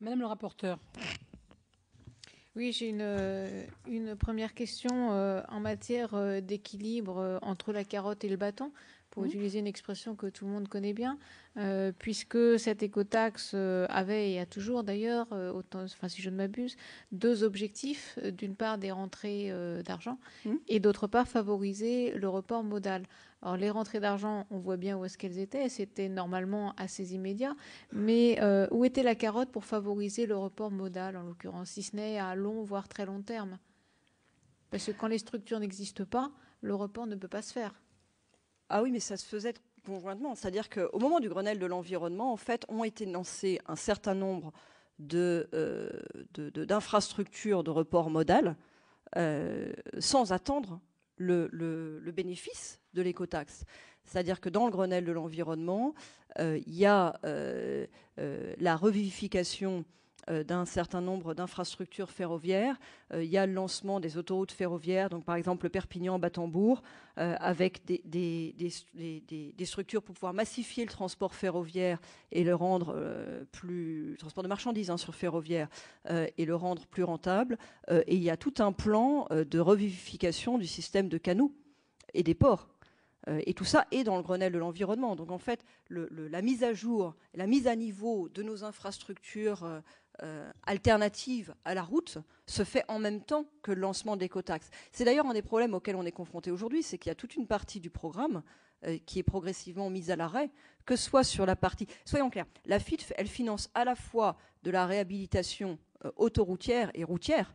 Madame le rapporteur. Oui, j'ai une première question en matière d'équilibre entre la carotte et le bâton, pour utiliser une expression que tout le monde connaît bien, puisque cette écotaxe avait et a toujours d'ailleurs, enfin, si je ne m'abuse, deux objectifs. D'une part, des rentrées d'argent et d'autre part, favoriser le report modal. Alors, les rentrées d'argent, on voit bien où est-ce qu'elles étaient. C'était normalement assez immédiat. Mais où était la carotte pour favoriser le report modal, en l'occurrence, si ce n'est à long, voire très long terme? Parce que quand les structures n'existent pas, le report ne peut pas se faire. Ah oui, mais ça se faisait conjointement. C'est-à-dire qu'au moment du Grenelle de l'environnement, en fait, ont été lancés un certain nombre d'infrastructures de report modal sans attendre le bénéfice de l'écotaxe. C'est-à-dire que dans le Grenelle de l'environnement, il y a la revivification d'un certain nombre d'infrastructures ferroviaires. Il y a le lancement des autoroutes ferroviaires, donc par exemple le Perpignan-Batambourg, avec des structures pour pouvoir massifier le transport ferroviaire et le rendre le transport de marchandises sur ferroviaire, et le rendre plus rentable. Et il y a tout un plan de revivification du système de canaux et des ports. Et tout ça est dans le Grenelle de l'environnement. Donc en fait, la mise à jour, la mise à niveau de nos infrastructures alternatives à la route se fait en même temps que le lancement de l'écotaxe. C'est d'ailleurs un des problèmes auxquels on est confronté aujourd'hui, c'est qu'il y a toute une partie du programme qui est progressivement mise à l'arrêt, que ce soit sur la partie... Soyons clairs, la FITF, elle finance à la fois de la réhabilitation autoroutière et routière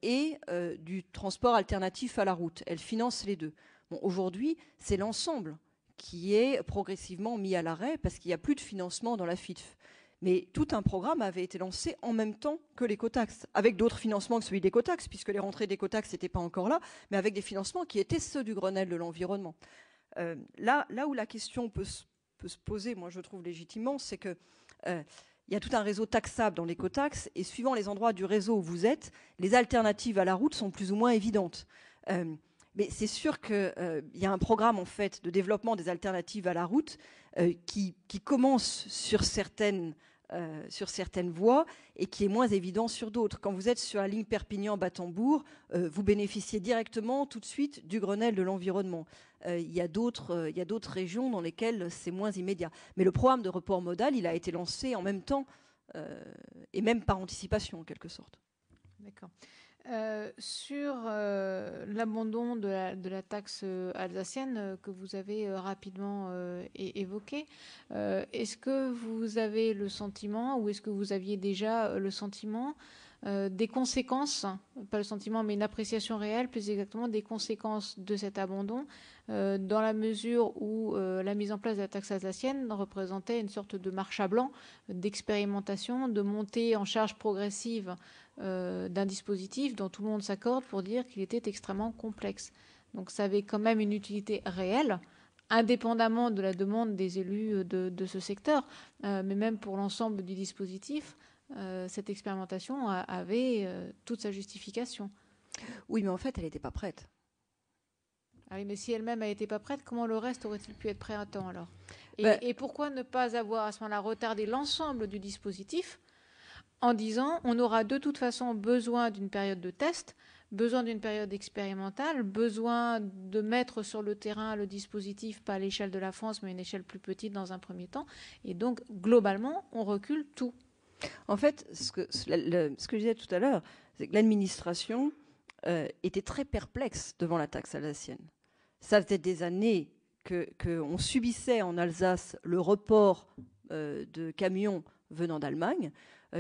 et du transport alternatif à la route. Elle finance les deux. Bon, aujourd'hui, c'est l'ensemble qui est progressivement mis à l'arrêt parce qu'il n'y a plus de financement dans la FITF. Mais tout un programme avait été lancé en même temps que l'écotaxe, avec d'autres financements que celui de l'écotaxe, puisque les rentrées d'écotaxe n'étaient pas encore là, mais avec des financements qui étaient ceux du Grenelle de l'environnement. Là où la question peut se poser, moi je trouve légitimement, c'est que il y a tout un réseau taxable dans l'écotaxe, et suivant les endroits du réseau où vous êtes, les alternatives à la route sont plus ou moins évidentes. Mais c'est sûr qu'il y a un programme en fait de développement des alternatives à la route qui commence sur certaines voies et qui est moins évident sur d'autres. Quand vous êtes sur la ligne Perpignan-Batambourg, vous bénéficiez directement tout de suite du Grenelle de l'environnement. Il y a d'autres régions dans lesquelles c'est moins immédiat. Mais le programme de report modal, il a été lancé en même temps et même par anticipation en quelque sorte. D'accord. Sur l'abandon de la taxe alsacienne que vous avez rapidement évoqué, est-ce que vous avez le sentiment, ou est-ce que vous aviez déjà le sentiment des conséquences, pas le sentiment mais une appréciation réelle plus exactement des conséquences de cet abandon, dans la mesure où la mise en place de la taxe alsacienne représentait une sorte de marche à blanc, d'expérimentation, de montée en charge progressive d'un dispositif dont tout le monde s'accorde pour dire qu'il était extrêmement complexe. Donc ça avait quand même une utilité réelle, indépendamment de la demande des élus de ce secteur, mais même pour l'ensemble du dispositif, cette expérimentation avait toute sa justification. Oui, mais en fait, elle n'était pas prête. Ah oui, mais si elle-même n'était pas prête, comment le reste aurait-il pu être prêt à temps alors? Et pourquoi ne pas avoir à ce moment-là retardé l'ensemble du dispositif en disant on aura de toute façon besoin d'une période de test, besoin d'une période expérimentale, besoin de mettre sur le terrain le dispositif, pas à l'échelle de la France, mais à une échelle plus petite dans un premier temps. Et donc, globalement, on recule tout. En fait, ce que je disais tout à l'heure, c'est que l'administration était très perplexe devant la taxe alsacienne. Ça faisait des années qu'on subissait en Alsace le report de camions venant d'Allemagne,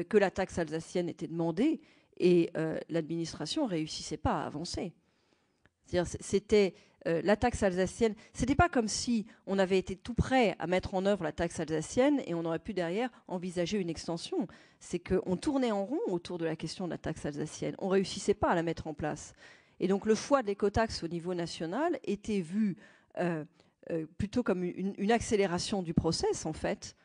que la taxe alsacienne était demandée, et l'administration ne réussissait pas à avancer. C'est-à-dire, c'était la taxe alsacienne. C'était pas comme si on avait été tout prêt à mettre en œuvre la taxe alsacienne et on aurait pu derrière envisager une extension. C'est qu'on tournait en rond autour de la question de la taxe alsacienne. On réussissait pas à la mettre en place. Et donc le choix de l'écotaxe au niveau national était vu plutôt comme une accélération du process, en fait,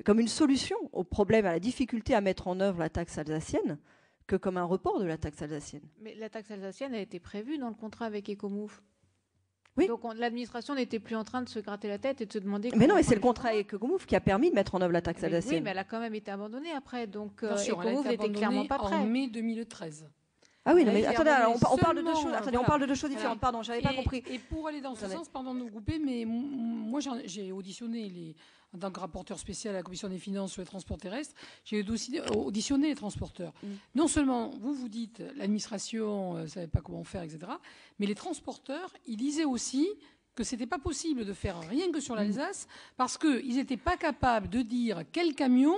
comme une solution au problème, à la difficulté à mettre en œuvre la taxe alsacienne, que comme un report de la taxe alsacienne. Mais la taxe alsacienne a été prévue dans le contrat avec Ecomove. Oui. Donc l'administration n'était plus en train de se gratter la tête et de se demander... Mais non, et c'est le contrat avec Ecomove qui a permis de mettre en œuvre la taxe alsacienne. Oui, mais elle a quand même été abandonnée après. Donc Ecomove n'était clairement pas prêt. En mai 2013. Ah oui, non, mais attendez, on parle de deux choses. Attendez, voilà. on parle de deux choses différentes. Pardon, j'avais pas compris. Et pour aller dans ce sens, pardon de nous couper, mais moi j'ai auditionné en tant que rapporteur spécial à la Commission des finances sur les transports terrestres, j'ai auditionné les transporteurs. Non seulement vous dites l'administration ne savait pas comment faire, etc., mais les transporteurs, ils disaient aussi que c'était pas possible de faire rien que sur l'Alsace parce qu'ils n'étaient pas capables de dire quel camion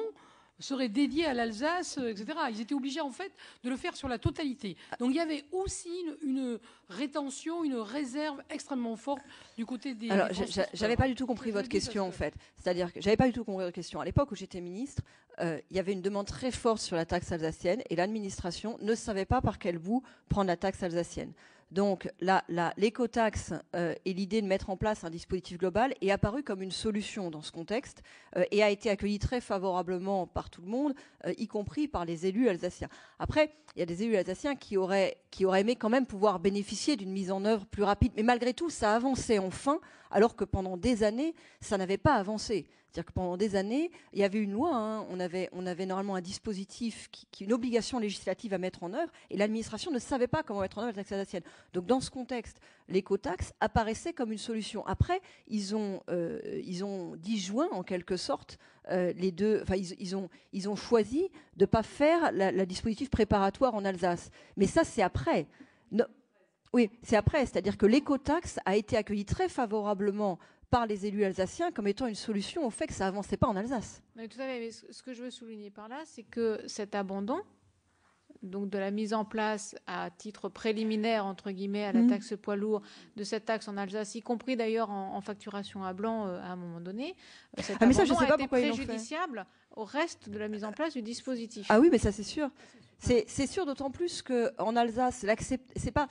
serait dédié à l'Alsace, etc. Ils étaient obligés, en fait, de le faire sur la totalité. Donc, il y avait aussi une rétention, une réserve extrêmement forte du côté des... Alors, j'avais pas du tout compris votre question, en fait. C'est-à-dire que j'avais pas du tout compris votre question. À l'époque où j'étais ministre, il y avait une demande très forte sur la taxe alsacienne et l'administration ne savait pas par quel bout prendre la taxe alsacienne. Donc, l'écotaxe et l'idée de mettre en place un dispositif global est apparue comme une solution dans ce contexte et a été accueillie très favorablement par tout le monde, y compris par les élus alsaciens. Après, il y a des élus alsaciens qui auraient aimé quand même pouvoir bénéficier d'une mise en œuvre plus rapide. Mais malgré tout, ça avançait enfin, alors que pendant des années, ça n'avait pas avancé. C'est-à-dire que pendant des années, il y avait une loi, hein, on avait normalement un dispositif, une obligation législative à mettre en œuvre, et l'administration ne savait pas comment mettre en œuvre la taxe alsacienne. Donc dans ce contexte, l'écotaxe apparaissait comme une solution. Après, ils ont disjoint en quelque sorte les deux. Enfin, ils ont choisi de ne pas faire le dispositif préparatoire en Alsace. Mais ça, c'est après. Oui, c'est après. C'est-à-dire que l'écotaxe a été accueillie très favorablement par les élus alsaciens comme étant une solution au fait que ça avançait pas en Alsace. Oui, tout à fait. Mais ce que je veux souligner par là, c'est que cet abandon, donc de la mise en place à titre préliminaire, entre guillemets, à la taxe poids lourd, de cette taxe en Alsace, y compris d'ailleurs en facturation à blanc à un moment donné, cet abandon a été préjudiciable au reste de la mise en place du dispositif. Ah oui, mais ça c'est sûr. C'est sûr, d'autant plus qu'en Alsace, c'est pas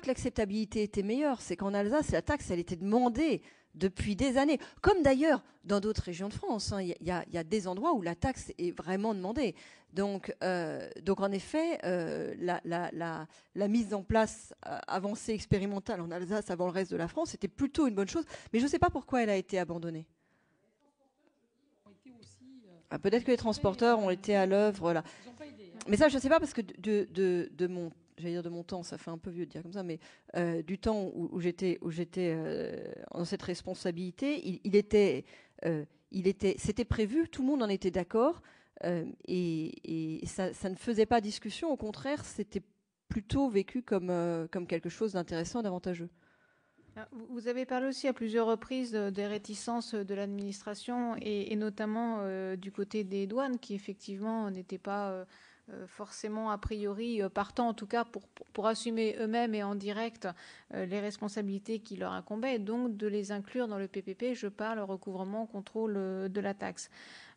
que l'acceptabilité était meilleure, c'est qu'en Alsace, la taxe, elle était demandée depuis des années. Comme d'ailleurs dans d'autres régions de France. Il y a des endroits où la taxe est vraiment demandée. Donc en effet, la mise en place avancée expérimentale en Alsace avant le reste de la France, c'était plutôt une bonne chose. Mais je ne sais pas pourquoi elle a été abandonnée. Peut-être que les transporteurs ont été à l'œuvre. Là. Mais ça, je ne sais pas parce que de mon temps, ça fait un peu vieux de dire comme ça, mais du temps où j'étais dans cette responsabilité, c'était prévu, tout le monde en était d'accord, et ça ne faisait pas discussion. Au contraire, c'était plutôt vécu comme quelque chose d'intéressant, d'avantageux. Vous avez parlé aussi à plusieurs reprises des réticences de l'administration et notamment du côté des douanes qui effectivement n'étaient pas forcément a priori partant en tout cas pour assumer eux-mêmes et en direct les responsabilités qui leur incombaient et donc de les inclure dans le PPP, je parle recouvrement, contrôle de la taxe.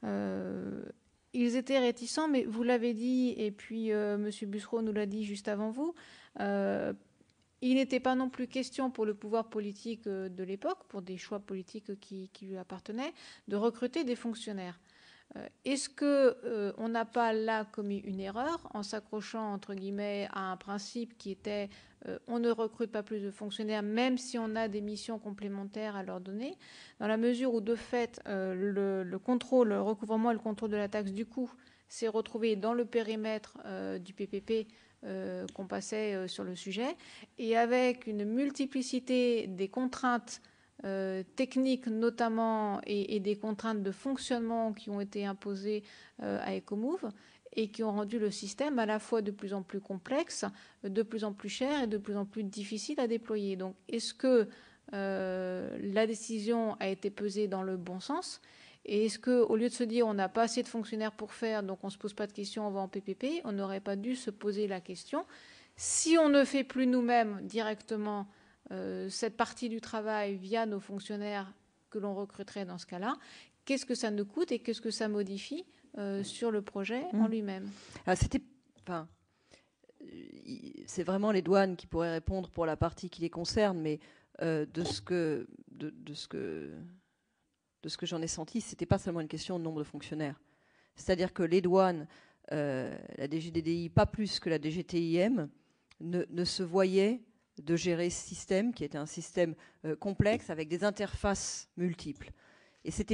Ils étaient réticents, mais vous l'avez dit, et puis M. Bussereau nous l'a dit juste avant vous, il n'était pas non plus question pour le pouvoir politique de l'époque, pour des choix politiques qui lui appartenaient, de recruter des fonctionnaires. Est-ce qu'on n'a pas là commis une erreur en s'accrochant, entre guillemets, à un principe qui était on ne recrute pas plus de fonctionnaires, même si on a des missions complémentaires à leur donner, dans la mesure où, de fait, le contrôle, le recouvrement et le contrôle de la taxe, du coup, s'est retrouvé dans le périmètre du PPP qu'on passait sur le sujet, et avec une multiplicité des contraintes techniques notamment et des contraintes de fonctionnement qui ont été imposées à Ecomove et qui ont rendu le système à la fois de plus en plus complexe, de plus en plus cher et de plus en plus difficile à déployer. Donc, est-ce que la décision a été pesée dans le bon sens ? Et est-ce qu'au lieu de se dire on n'a pas assez de fonctionnaires pour faire, donc on ne se pose pas de questions, on va en PPP, on n'aurait pas dû se poser la question, si on ne fait plus nous-mêmes directement cette partie du travail via nos fonctionnaires que l'on recruterait dans ce cas-là, qu'est-ce que ça nous coûte et qu'est-ce que ça modifie sur le projet en lui-même ? C'est vraiment les douanes qui pourraient répondre pour la partie qui les concerne, mais de ce que j'en ai senti, ce n'était pas seulement une question de nombre de fonctionnaires. C'est-à-dire que les douanes, la DGDDI, pas plus que la DGTIM, ne se voyaient de gérer ce système, qui était un système complexe avec des interfaces multiples. Et il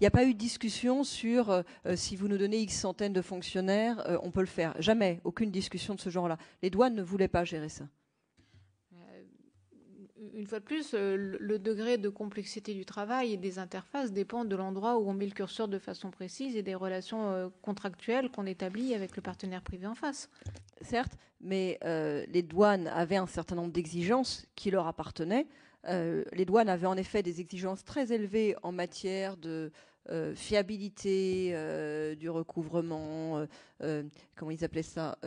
n'y a pas eu de discussion sur si vous nous donnez X centaines de fonctionnaires, on peut le faire. Jamais, aucune discussion de ce genre-là. Les douanes ne voulaient pas gérer ça. Une fois de plus, le degré de complexité du travail et des interfaces dépend de l'endroit où on met le curseur de façon précise et des relations contractuelles qu'on établit avec le partenaire privé en face. Certes, mais les douanes avaient un certain nombre d'exigences qui leur appartenaient. Les douanes avaient en effet des exigences très élevées en matière de fiabilité du recouvrement, comment ils appelaient ça,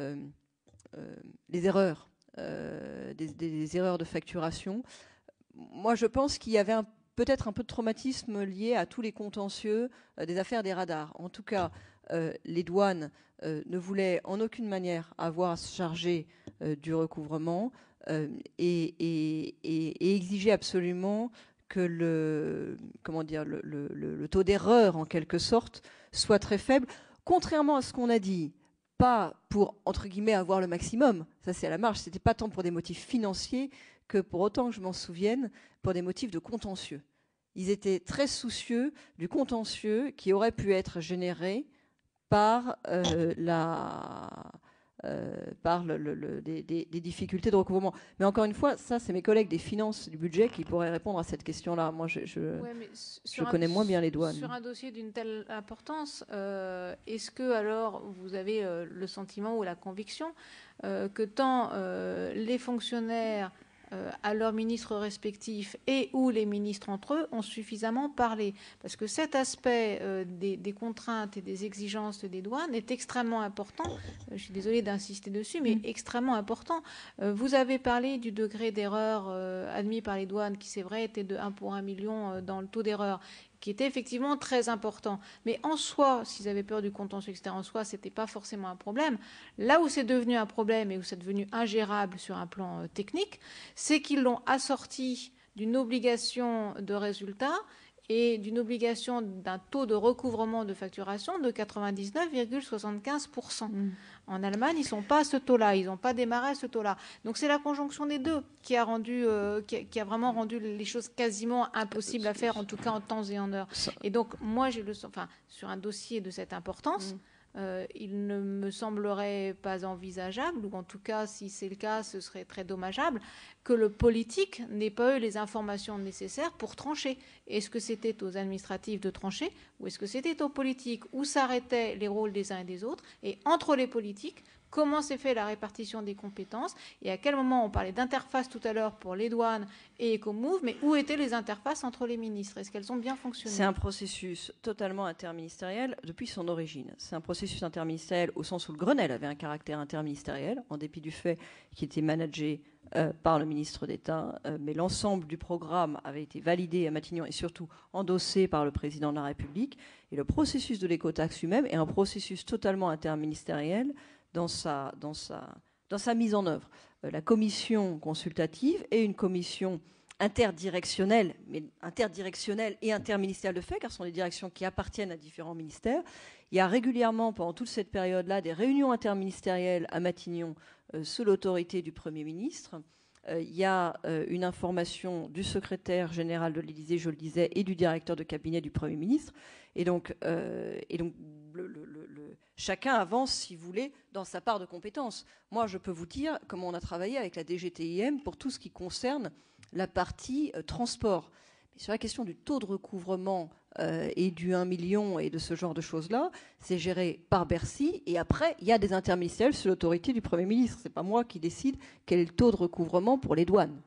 les erreurs. Des erreurs de facturation. Moi, je pense qu'il y avait peut-être un peu de traumatisme lié à tous les contentieux des affaires des radars. En tout cas, les douanes ne voulaient en aucune manière avoir à se charger du recouvrement et exigeaient absolument que le taux d'erreur, en quelque sorte, soit très faible, contrairement à ce qu'on a dit. Pas pour, entre guillemets, avoir le maximum, ça c'est à la marge, c'était pas tant pour des motifs financiers que, pour autant que je m'en souvienne, pour des motifs de contentieux. Ils étaient très soucieux du contentieux qui aurait pu être généré par des difficultés de recouvrement. Mais encore une fois, ça c'est mes collègues des finances, du budget qui pourraient répondre à cette question-là. Moi, je connais moins bien les douanes. Sur un dossier d'une telle importance, est-ce que alors vous avez le sentiment ou la conviction que tant les fonctionnaires à leurs ministres respectifs et ou les ministres entre eux ont suffisamment parlé? Parce que cet aspect des contraintes et des exigences des douanes est extrêmement important. Je suis désolée d'insister dessus, mais extrêmement important. Vous avez parlé du degré d'erreur admis par les douanes, qui c'est vrai était de 1 pour 1 million dans le taux d'erreur, qui était effectivement très important. Mais en soi, s'ils avaient peur du contentieux, etc., en soi, ce n'était pas forcément un problème. Là où c'est devenu un problème et où c'est devenu ingérable sur un plan technique, c'est qu'ils l'ont assorti d'une obligation de résultat et d'une obligation d'un taux de recouvrement de facturation de 99,75%. En Allemagne, ils ne sont pas à ce taux-là, ils n'ont pas démarré à ce taux-là. Donc c'est la conjonction des deux qui a vraiment rendu les choses quasiment impossibles à faire, en tout cas en temps et en heure. Et donc moi, sur un dossier de cette importance, il ne me semblerait pas envisageable, ou en tout cas, si c'est le cas, ce serait très dommageable, que le politique n'ait pas eu les informations nécessaires pour trancher. Est-ce que c'était aux administratifs de trancher, ou est-ce que c'était aux politiques, où s'arrêtaient les rôles des uns et des autres, et entre les politiques, comment s'est fait la répartition des compétences, et à quel moment on parlait d'interface tout à l'heure pour les douanes et EcoMove, mais où étaient les interfaces entre les ministres? Est-ce qu'elles ont bien fonctionné? C'est un processus totalement interministériel depuis son origine. C'est un processus interministériel au sens où le Grenelle avait un caractère interministériel, en dépit du fait qu'il était managé par le ministre d'État, mais l'ensemble du programme avait été validé à Matignon et surtout endossé par le président de la République. Et le processus de l'écotaxe lui-même est un processus totalement interministériel dans sa mise en œuvre. La commission consultative est une commission interdirectionnelle, mais interdirectionnelle et interministérielle de fait, car ce sont des directions qui appartiennent à différents ministères. Il y a régulièrement, pendant toute cette période-là, des réunions interministérielles à Matignon sous l'autorité du Premier ministre. Il y a une information du secrétaire général de l'Élysée, je le disais, et du directeur de cabinet du Premier ministre. Et donc chacun avance, si vous voulez, dans sa part de compétences. Moi, je peux vous dire comment on a travaillé avec la DGTIM pour tout ce qui concerne la partie transport. Mais sur la question du taux de recouvrement et du 1 million et de ce genre de choses-là, c'est géré par Bercy. Et après, il y a des interministériels sous l'autorité du Premier ministre. Ce n'est pas moi qui décide quel est le taux de recouvrement pour les douanes.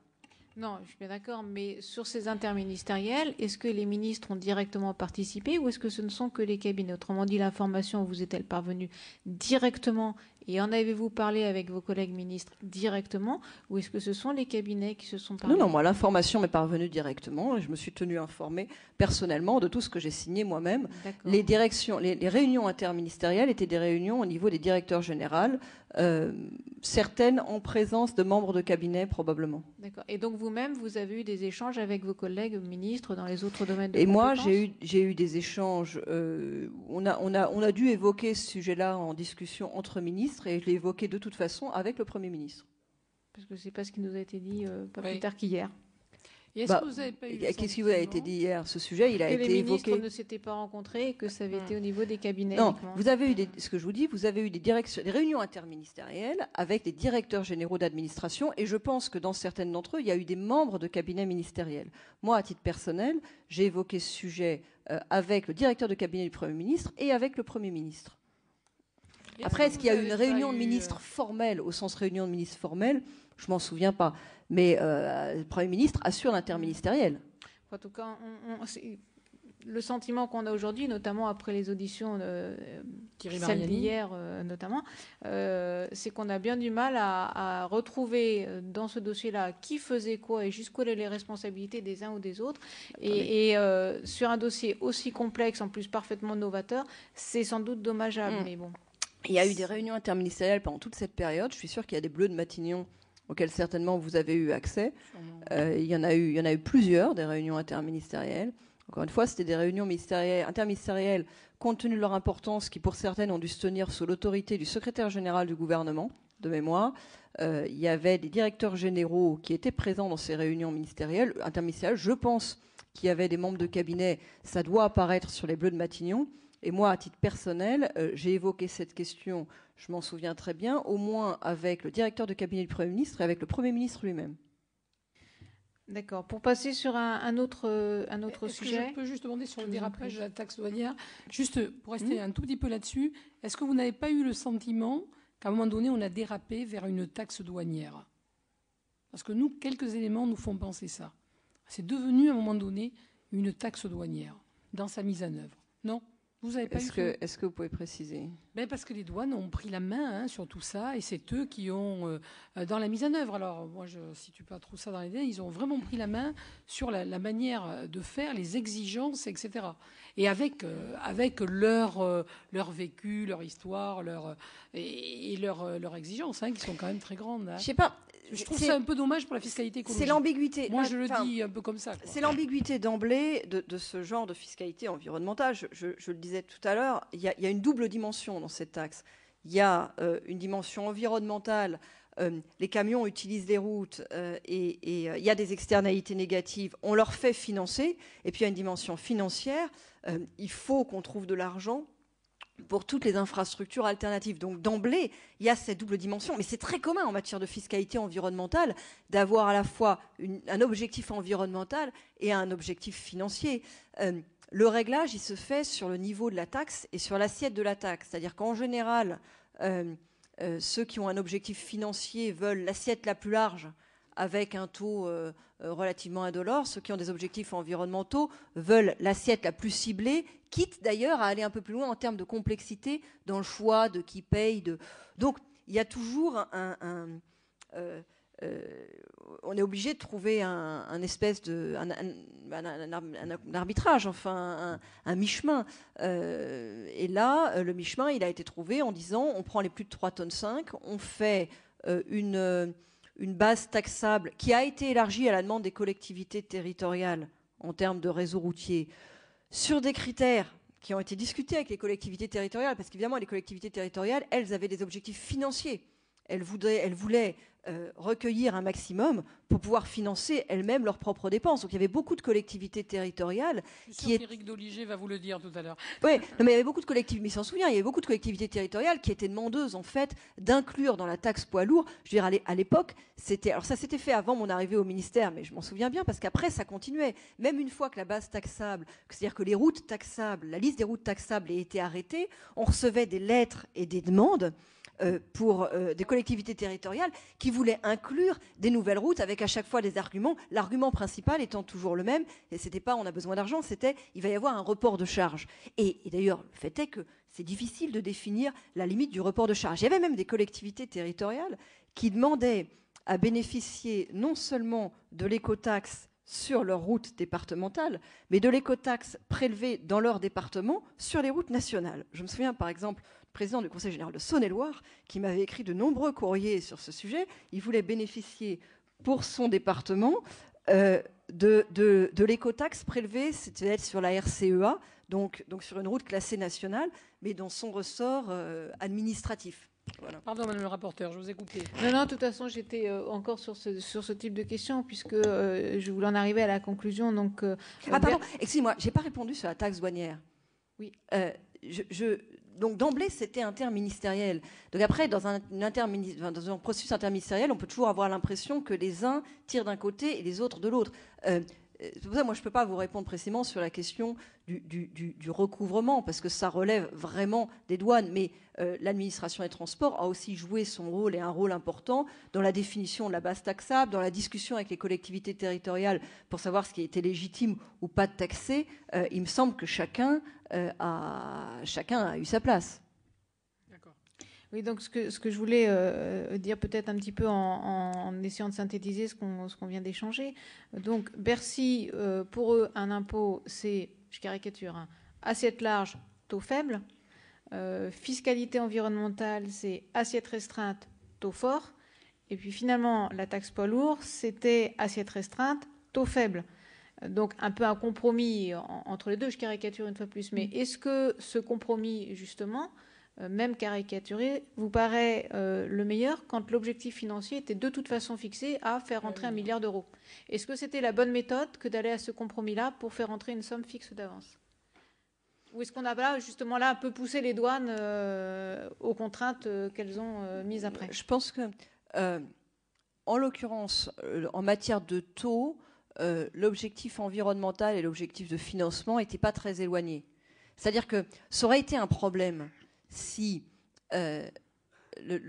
Non, je suis bien d'accord, mais sur ces interministériels, est-ce que les ministres ont directement participé ou est-ce que ce ne sont que les cabinets? Autrement dit, l'information vous est-elle parvenue directement et en avez-vous parlé avec vos collègues ministres directement ou est-ce que ce sont les cabinets qui se sont parlé? Non, moi, l'information m'est parvenue directement et je me suis tenue informée personnellement de tout ce que j'ai signé moi-même. Les réunions interministérielles étaient des réunions au niveau des directeurs généraux, certaines en présence de membres de cabinet probablement. D'accord. Et donc vous-même, vous avez eu des échanges avec vos collègues ministres dans les autres domaines de compétences? Et moi, j'ai eu des échanges. On a dû évoquer ce sujet-là en discussion entre ministres et je l'ai évoqué de toute façon avec le Premier ministre. Parce que c'est pas ce qui nous a été dit pas plus tard qu'hier. Et est-ce que vous avez pas eu qu'est-ce qui vous a été dit hier? Ce sujet, il a été évoqué. Que les ministres ne s'étaient pas rencontrés et que ça avait été au niveau des cabinets. Non, uniquement. vous avez eu ce que je vous dis, vous avez eu des réunions interministérielles avec des directeurs généraux d'administration, et je pense que dans certaines d'entre eux, il y a eu des membres de cabinets ministériels. Moi, à titre personnel, j'ai évoqué ce sujet avec le directeur de cabinet du Premier ministre et avec le Premier ministre. Après, est-ce qu'il y a eu une réunion de ministres formelle, au sens réunion de ministres formelle? Je m'en souviens pas. Mais le Premier ministre assure l'interministériel. En tout cas, le sentiment qu'on a aujourd'hui, notamment après les auditions celles d'hier notamment, c'est qu'on a bien du mal à retrouver dans ce dossier-là qui faisait quoi et jusqu'où étaient les responsabilités des uns ou des autres. Et sur un dossier aussi complexe, en plus parfaitement novateur, c'est sans doute dommageable. Mais bon. Il y a eu des réunions interministérielles pendant toute cette période. Je suis sûre qu'il y a des bleus de Matignon auxquels certainement vous avez eu accès. Il y en a eu plusieurs, des réunions interministérielles. Encore une fois, c'était des réunions interministérielles compte tenu de leur importance, qui pour certaines ont dû se tenir sous l'autorité du secrétaire général du gouvernement, de mémoire. Il y avait des directeurs généraux qui étaient présents dans ces réunions interministérielles. Je pense qu'il y avait des membres de cabinet. Ça doit apparaître sur les bleus de Matignon. Et moi, à titre personnel, j'ai évoqué cette question, je m'en souviens très bien, au moins avec le directeur de cabinet du Premier ministre et avec le Premier ministre lui-même. D'accord. Pour passer sur un autre sujet. Je peux juste demander sur le dérapage de la taxe douanière, juste pour rester un tout petit peu là-dessus, est-ce que vous n'avez pas eu le sentiment qu'à un moment donné, on a dérapé vers une taxe douanière? Parce que nous, quelques éléments nous font penser ça. C'est devenu à un moment donné une taxe douanière dans sa mise en œuvre. Non? Est-ce que vous pouvez préciser? Parce que les douanes ont pris la main sur tout ça, et c'est eux qui ont, dans la mise en œuvre, alors moi je ne situe pas trop ça dans l'idée, ils ont vraiment pris la main sur la manière de faire, les exigences, etc. Et avec leur vécu, leur histoire, leurs exigences, qui sont quand même très grandes. Je sais pas. Je trouve ça un peu dommage pour la fiscalité écologique. C'est l'ambiguïté. Moi, je le dis un peu comme ça. C'est l'ambiguïté d'emblée de ce genre de fiscalité environnementale. Je le disais tout à l'heure, il y a une double dimension dans cette taxe. Il y a une dimension environnementale. Les camions utilisent les routes et il y a des externalités négatives. On leur fait financer. Et puis, il y a une dimension financière. Il faut qu'on trouve de l'argent pour toutes les infrastructures alternatives. Donc d'emblée, il y a cette double dimension. Mais c'est très commun en matière de fiscalité environnementale d'avoir à la fois un objectif environnemental et un objectif financier. Le réglage, il se fait sur le niveau de la taxe et sur l'assiette de la taxe. C'est-à-dire qu'en général, ceux qui ont un objectif financier veulent l'assiette la plus large avec un taux relativement indolore. Ceux qui ont des objectifs environnementaux veulent l'assiette la plus ciblée, quitte d'ailleurs à aller un peu plus loin en termes de complexité dans le choix de qui paye. Donc, il y a toujours on est obligé de trouver un espèce de un arbitrage, enfin un mi-chemin. Et là, le mi-chemin, il a été trouvé en disant on prend les plus de 3,5 tonnes, on fait une base taxable qui a été élargie à la demande des collectivités territoriales en termes de réseau routier, sur des critères qui ont été discutés avec les collectivités territoriales, parce qu'évidemment, les collectivités territoriales, elles avaient des objectifs financiers. Elles voulaient recueillir un maximum pour pouvoir financer elles-mêmes leurs propres dépenses. Donc il y avait beaucoup de collectivités territoriales Éric Doligé va vous le dire tout à l'heure. Oui, mais il y avait beaucoup de collectivités, mais s'en souvient, il y avait beaucoup de collectivités territoriales qui étaient demandeuses en fait d'inclure dans la taxe poids lourd. Je veux dire, à l'époque, alors ça s'était fait avant mon arrivée au ministère, mais je m'en souviens bien parce qu'après ça continuait. Même une fois que la base taxable, c'est-à-dire que les routes taxables, la liste des routes taxables a été arrêtée, on recevait des lettres et des demandes pour des collectivités territoriales qui voulaient inclure des nouvelles routes avec à chaque fois des arguments. L'argument principal étant toujours le même, et c'était pas on a besoin d'argent, c'était il va y avoir un report de charges. Et d'ailleurs, le fait est que c'est difficile de définir la limite du report de charges. Il y avait même des collectivités territoriales qui demandaient à bénéficier non seulement de l'écotaxe sur leurs routes départementales, mais de l'écotaxe prélevée dans leur département sur les routes nationales. Je me souviens par exemple président du Conseil général de Saône-et-Loire, qui m'avait écrit de nombreux courriers sur ce sujet. Il voulait bénéficier pour son département de l'écotaxe prélevée, c'était sur la RCEA, donc sur une route classée nationale, mais dans son ressort administratif. Voilà. Pardon, madame le rapporteur, je vous ai coupé. Non, de toute façon, j'étais encore sur ce type de questions, puisque je voulais en arriver à la conclusion. Donc, pardon, excusez-moi, je n'ai pas répondu sur la taxe douanière. Oui. Donc d'emblée, c'était interministériel. Donc après, dans un processus interministériel, on peut toujours avoir l'impression que les uns tirent d'un côté et les autres de l'autre. C'est pour ça que moi, je ne peux pas vous répondre précisément sur la question du recouvrement, parce que ça relève vraiment des douanes. Mais l'administration des transports a aussi joué son rôle, et un rôle important, dans la définition de la base taxable, dans la discussion avec les collectivités territoriales pour savoir ce qui était légitime ou pas de taxer. Il me semble que chacun a eu sa place. Oui, donc ce que je voulais dire peut-être un petit peu en essayant de synthétiser ce qu'on vient d'échanger. Donc Bercy, pour eux, un impôt, c'est, je caricature, assiette large, taux faible. Fiscalité environnementale, c'est assiette restreinte, taux fort. Et puis finalement, la taxe poids lourd, c'était assiette restreinte, taux faible. Donc un peu un compromis entre les deux, je caricature une fois plus. Mais est-ce que ce compromis, justement, même caricaturé, vous paraît le meilleur quand l'objectif financier était de toute façon fixé à faire rentrer 1 milliard d'euros? Est-ce que c'était la bonne méthode que d'aller à ce compromis-là pour faire rentrer une somme fixe d'avance? Ou est-ce qu'on a justement là un peu poussé les douanes aux contraintes qu'elles ont mises après? Je pense que, en l'occurrence, en matière de taux, l'objectif environnemental et l'objectif de financement n'étaient pas très éloignés. C'est-à-dire que ça aurait été un problème si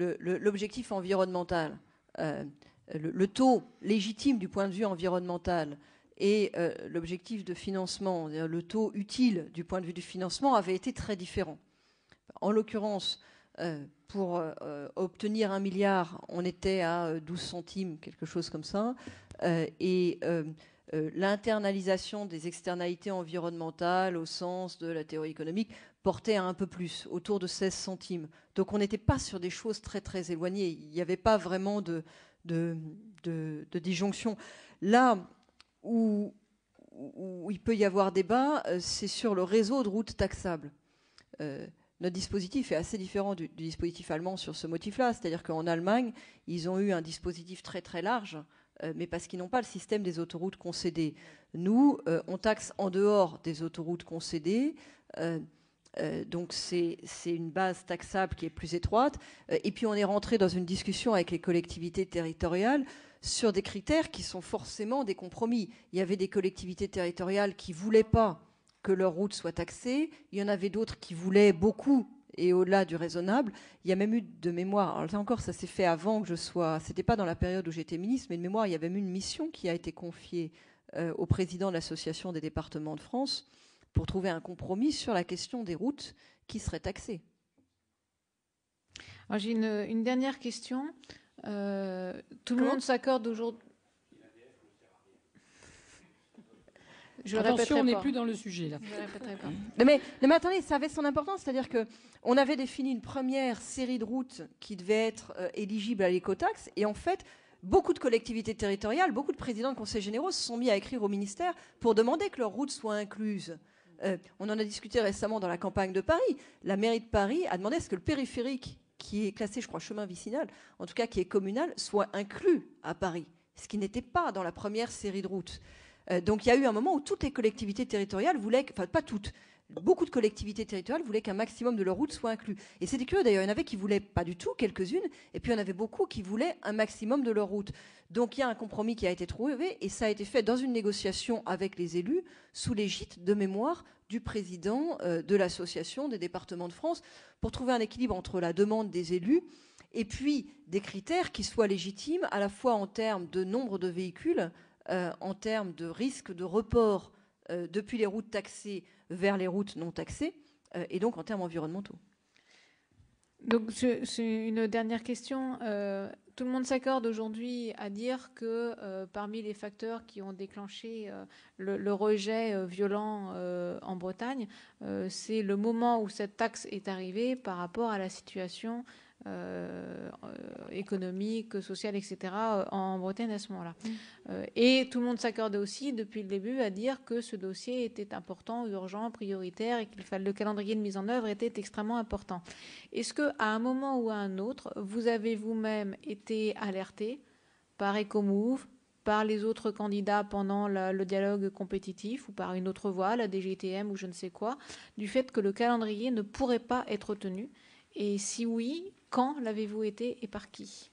l'objectif environnemental, le taux légitime du point de vue environnemental et l'objectif de financement, le taux utile du point de vue du financement, avaient été très différents. En l'occurrence, pour obtenir 1 milliard, on était à 12 centimes, quelque chose comme ça, et l'internalisation des externalités environnementales au sens de la théorie économique portait à un peu plus, autour de 16 centimes. Donc on n'était pas sur des choses très très éloignées. Il n'y avait pas vraiment de disjonction. Là où il peut y avoir débat, c'est sur le réseau de routes taxables. Notre dispositif est assez différent du dispositif allemand sur ce motif-là. C'est-à-dire qu'en Allemagne, ils ont eu un dispositif très très large, mais parce qu'ils n'ont pas le système des autoroutes concédées. Nous, on taxe en dehors des autoroutes concédées. Donc c'est une base taxable qui est plus étroite. Et puis on est rentré dans une discussion avec les collectivités territoriales sur des critères qui sont forcément des compromis. Il y avait des collectivités territoriales qui ne voulaient pas que leur route soit taxée. Il y en avait d'autres qui voulaient beaucoup et au-delà du raisonnable. Il y a même eu de mémoire, alors là encore ça s'est fait avant que je sois, c'était pas dans la période où j'étais ministre, mais de mémoire il y avait même une mission qui a été confiée au président de l'Association des départements de France pour trouver un compromis sur la question des routes qui seraient taxées. Alors j'ai une dernière question. Tout le monde s'accorde aujourd'hui. Attention, on n'est plus dans le sujet là. Je ne répéterai pas. Mais attendez, ça avait son importance, c'est-à-dire qu'on avait défini une première série de routes qui devaient être éligibles à l'écotaxe, et en fait, beaucoup de collectivités territoriales, beaucoup de présidents de conseils généraux se sont mis à écrire au ministère pour demander que leurs routes soient incluses. On en a discuté récemment dans la campagne de Paris. La mairie de Paris a demandé à ce que le périphérique, qui est classé, je crois, chemin vicinal, en tout cas qui est communal, soit inclus à Paris, ce qui n'était pas dans la première série de routes. Donc il y a eu un moment où toutes les collectivités territoriales voulaient, enfin pas toutes, beaucoup de collectivités territoriales voulaient qu'un maximum de leurs routes soit inclus. Et c'était curieux d'ailleurs, il y en avait qui voulaient pas du tout, quelques-unes, et puis il y en avait beaucoup qui voulaient un maximum de leurs routes. Donc il y a un compromis qui a été trouvé, et ça a été fait dans une négociation avec les élus, sous l'égide de mémoire du président de l'Association des départements de France, pour trouver un équilibre entre la demande des élus et puis des critères qui soient légitimes, à la fois en termes de nombre de véhicules, en termes de risque de report depuis les routes taxées vers les routes non taxées, et donc en termes environnementaux. Donc c'est une dernière question. Tout le monde s'accorde aujourd'hui à dire que parmi les facteurs qui ont déclenché le rejet violent en Bretagne, c'est le moment où cette taxe est arrivée par rapport à la situation économique, social, etc. en Bretagne à ce moment-là. Et tout le monde s'accordait aussi depuis le début à dire que ce dossier était important, urgent, prioritaire et que le calendrier de mise en œuvre était extrêmement important. Est-ce qu'à un moment ou à un autre, vous avez vous-même été alerté par Ecomove, par les autres candidats pendant le dialogue compétitif ou par une autre voie, la DGTM ou je ne sais quoi, du fait que le calendrier ne pourrait pas être tenu? Et si oui, quand l'avez-vous été et par qui?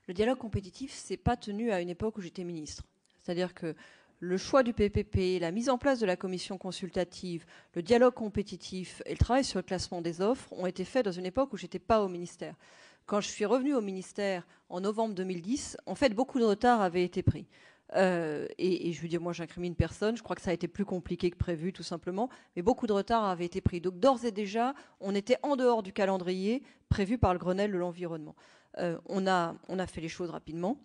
Le dialogue compétitif s'est pas tenu à une époque où j'étais ministre. C'est-à-dire que le choix du PPP, la mise en place de la commission consultative, le dialogue compétitif et le travail sur le classement des offres ont été faits dans une époque où j'étais pas au ministère. Quand je suis revenue au ministère en novembre 2010, en fait, beaucoup de retard avait été pris. Et je veux dire, moi, j'incrimine personne. Je crois que ça a été plus compliqué que prévu, tout simplement. Mais beaucoup de retard avait été pris. Donc, d'ores et déjà, on était en dehors du calendrier prévu par le Grenelle de l'environnement. On a fait les choses rapidement.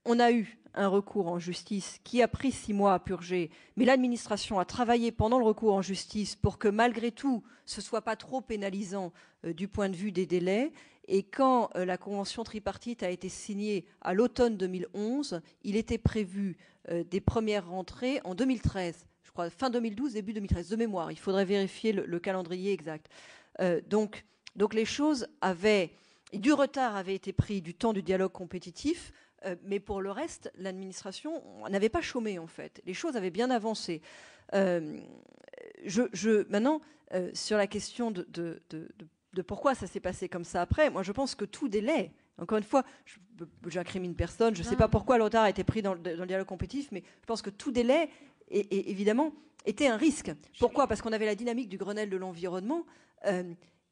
On a eu un recours en justice qui a pris 6 mois à purger, mais l'administration a travaillé pendant le recours en justice pour que malgré tout, ce ne soit pas trop pénalisant du point de vue des délais. Et quand la convention tripartite a été signée à l'automne 2011, il était prévu des premières rentrées en 2013, je crois fin 2012, début 2013, de mémoire. Il faudrait vérifier le calendrier exact. Donc les choses avaient... Du retard avait été pris du temps du dialogue compétitif, mais pour le reste, l'administration n'avait pas chômé, en fait. Les choses avaient bien avancé. Maintenant, sur la question de pourquoi ça s'est passé comme ça après, moi, je pense que tout délai, encore une fois, j'incrimine personne, je ne sais pas pourquoi le retard a été pris dans le dialogue compétitif, mais je pense que tout délai, évidemment, était un risque. Pourquoi ? Parce qu'on avait la dynamique du Grenelle de l'environnement,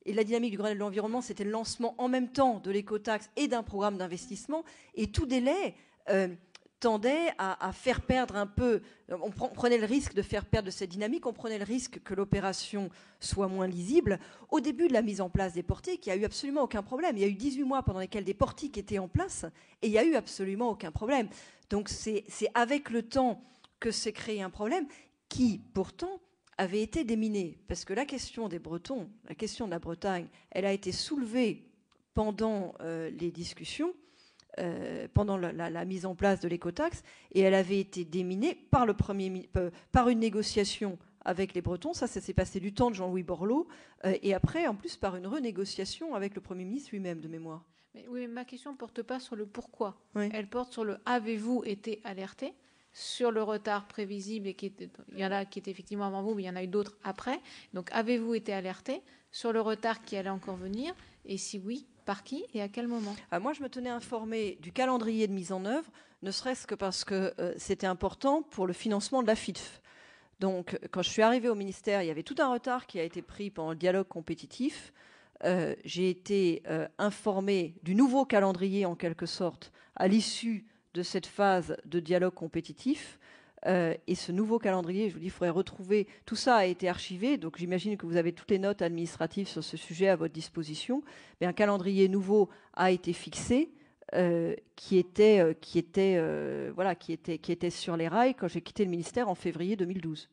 et la dynamique du Grenelle de l'environnement, c'était le lancement en même temps de l'écotaxe et d'un programme d'investissement. Et tout délai tendait à faire perdre un peu... On prenait le risque de faire perdre cette dynamique, on prenait le risque que l'opération soit moins lisible. Au début de la mise en place des portiques, il n'y a eu absolument aucun problème. Il y a eu 18 mois pendant lesquels des portiques étaient en place et il n'y a eu absolument aucun problème. Donc c'est avec le temps que s'est créé un problème qui, pourtant... avait été déminée, parce que la question des Bretons, la question de la Bretagne, elle a été soulevée pendant les discussions, pendant la mise en place de l'écotaxe, et elle avait été déminée par une négociation avec les Bretons. Ça s'est passé du temps de Jean-Louis Borloo, et après, en plus, par une renégociation avec le Premier ministre lui-même, de mémoire. Mais oui, ma question ne porte pas sur le pourquoi. Oui. Elle porte sur le avez-vous été alerté sur le retard prévisible, et il y en a qui étaient effectivement avant vous, mais il y en a eu d'autres après. Donc, avez-vous été alerté sur le retard qui allait encore venir? Et si oui, par qui et à quel moment? Moi, je me tenais informée du calendrier de mise en œuvre, ne serait-ce que parce que c'était important pour le financement de la FIDF. Donc, quand je suis arrivée au ministère, il y avait tout un retard qui a été pris pendant le dialogue compétitif. J'ai été informée du nouveau calendrier, en quelque sorte, à l'issue de cette phase de dialogue compétitif. Et ce nouveau calendrier, je vous dis, il faudrait retrouver... Tout ça a été archivé, donc j'imagine que vous avez toutes les notes administratives sur ce sujet à votre disposition. Mais un calendrier nouveau a été fixé, qui était sur les rails quand j'ai quitté le ministère en février 2012.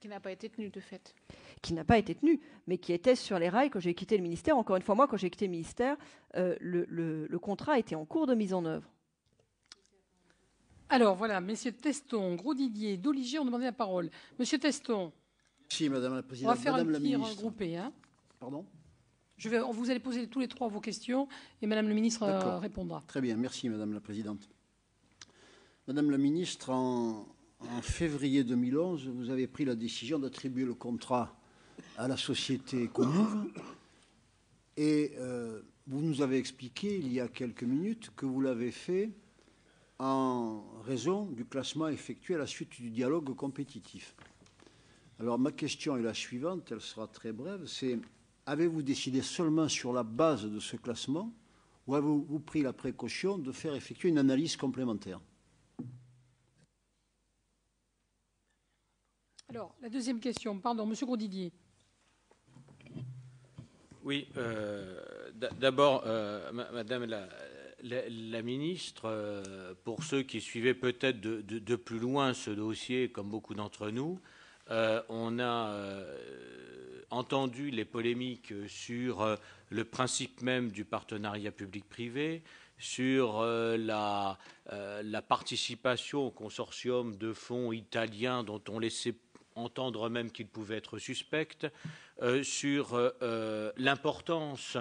Qui n'a pas été tenu, de fait. Qui n'a pas été tenu, mais qui était sur les rails quand j'ai quitté le ministère. Encore une fois, moi, quand j'ai quitté le ministère, le contrat était en cours de mise en œuvre. Alors voilà, messieurs Teston, Grosdidier, Dolliger ont demandé la parole. Monsieur Teston. Merci, Madame la Présidente. On va faire Madame un tir regroupé. Hein. Pardon ? Vous allez poser tous les trois vos questions et Madame le Ministre répondra. Très bien, merci Madame la Présidente. Madame la Ministre, en février 2011, vous avez pris la décision d'attribuer le contrat à la société Ecomove et vous nous avez expliqué il y a quelques minutes que vous l'avez fait en raison du classement effectué à la suite du dialogue compétitif. Alors ma question est la suivante, elle sera très brève, c'est avez-vous décidé seulement sur la base de ce classement ou avez-vous pris la précaution de faire effectuer une analyse complémentaire? Alors, la deuxième question, pardon, Monsieur Grosdidier. Oui, d'abord, Madame la Ministre, pour ceux qui suivaient peut-être de plus loin ce dossier, comme beaucoup d'entre nous, on a entendu les polémiques sur le principe même du partenariat public-privé, sur la participation au consortium de fonds italiens dont on laissait entendre même qu'il pouvait être suspect, sur l'importance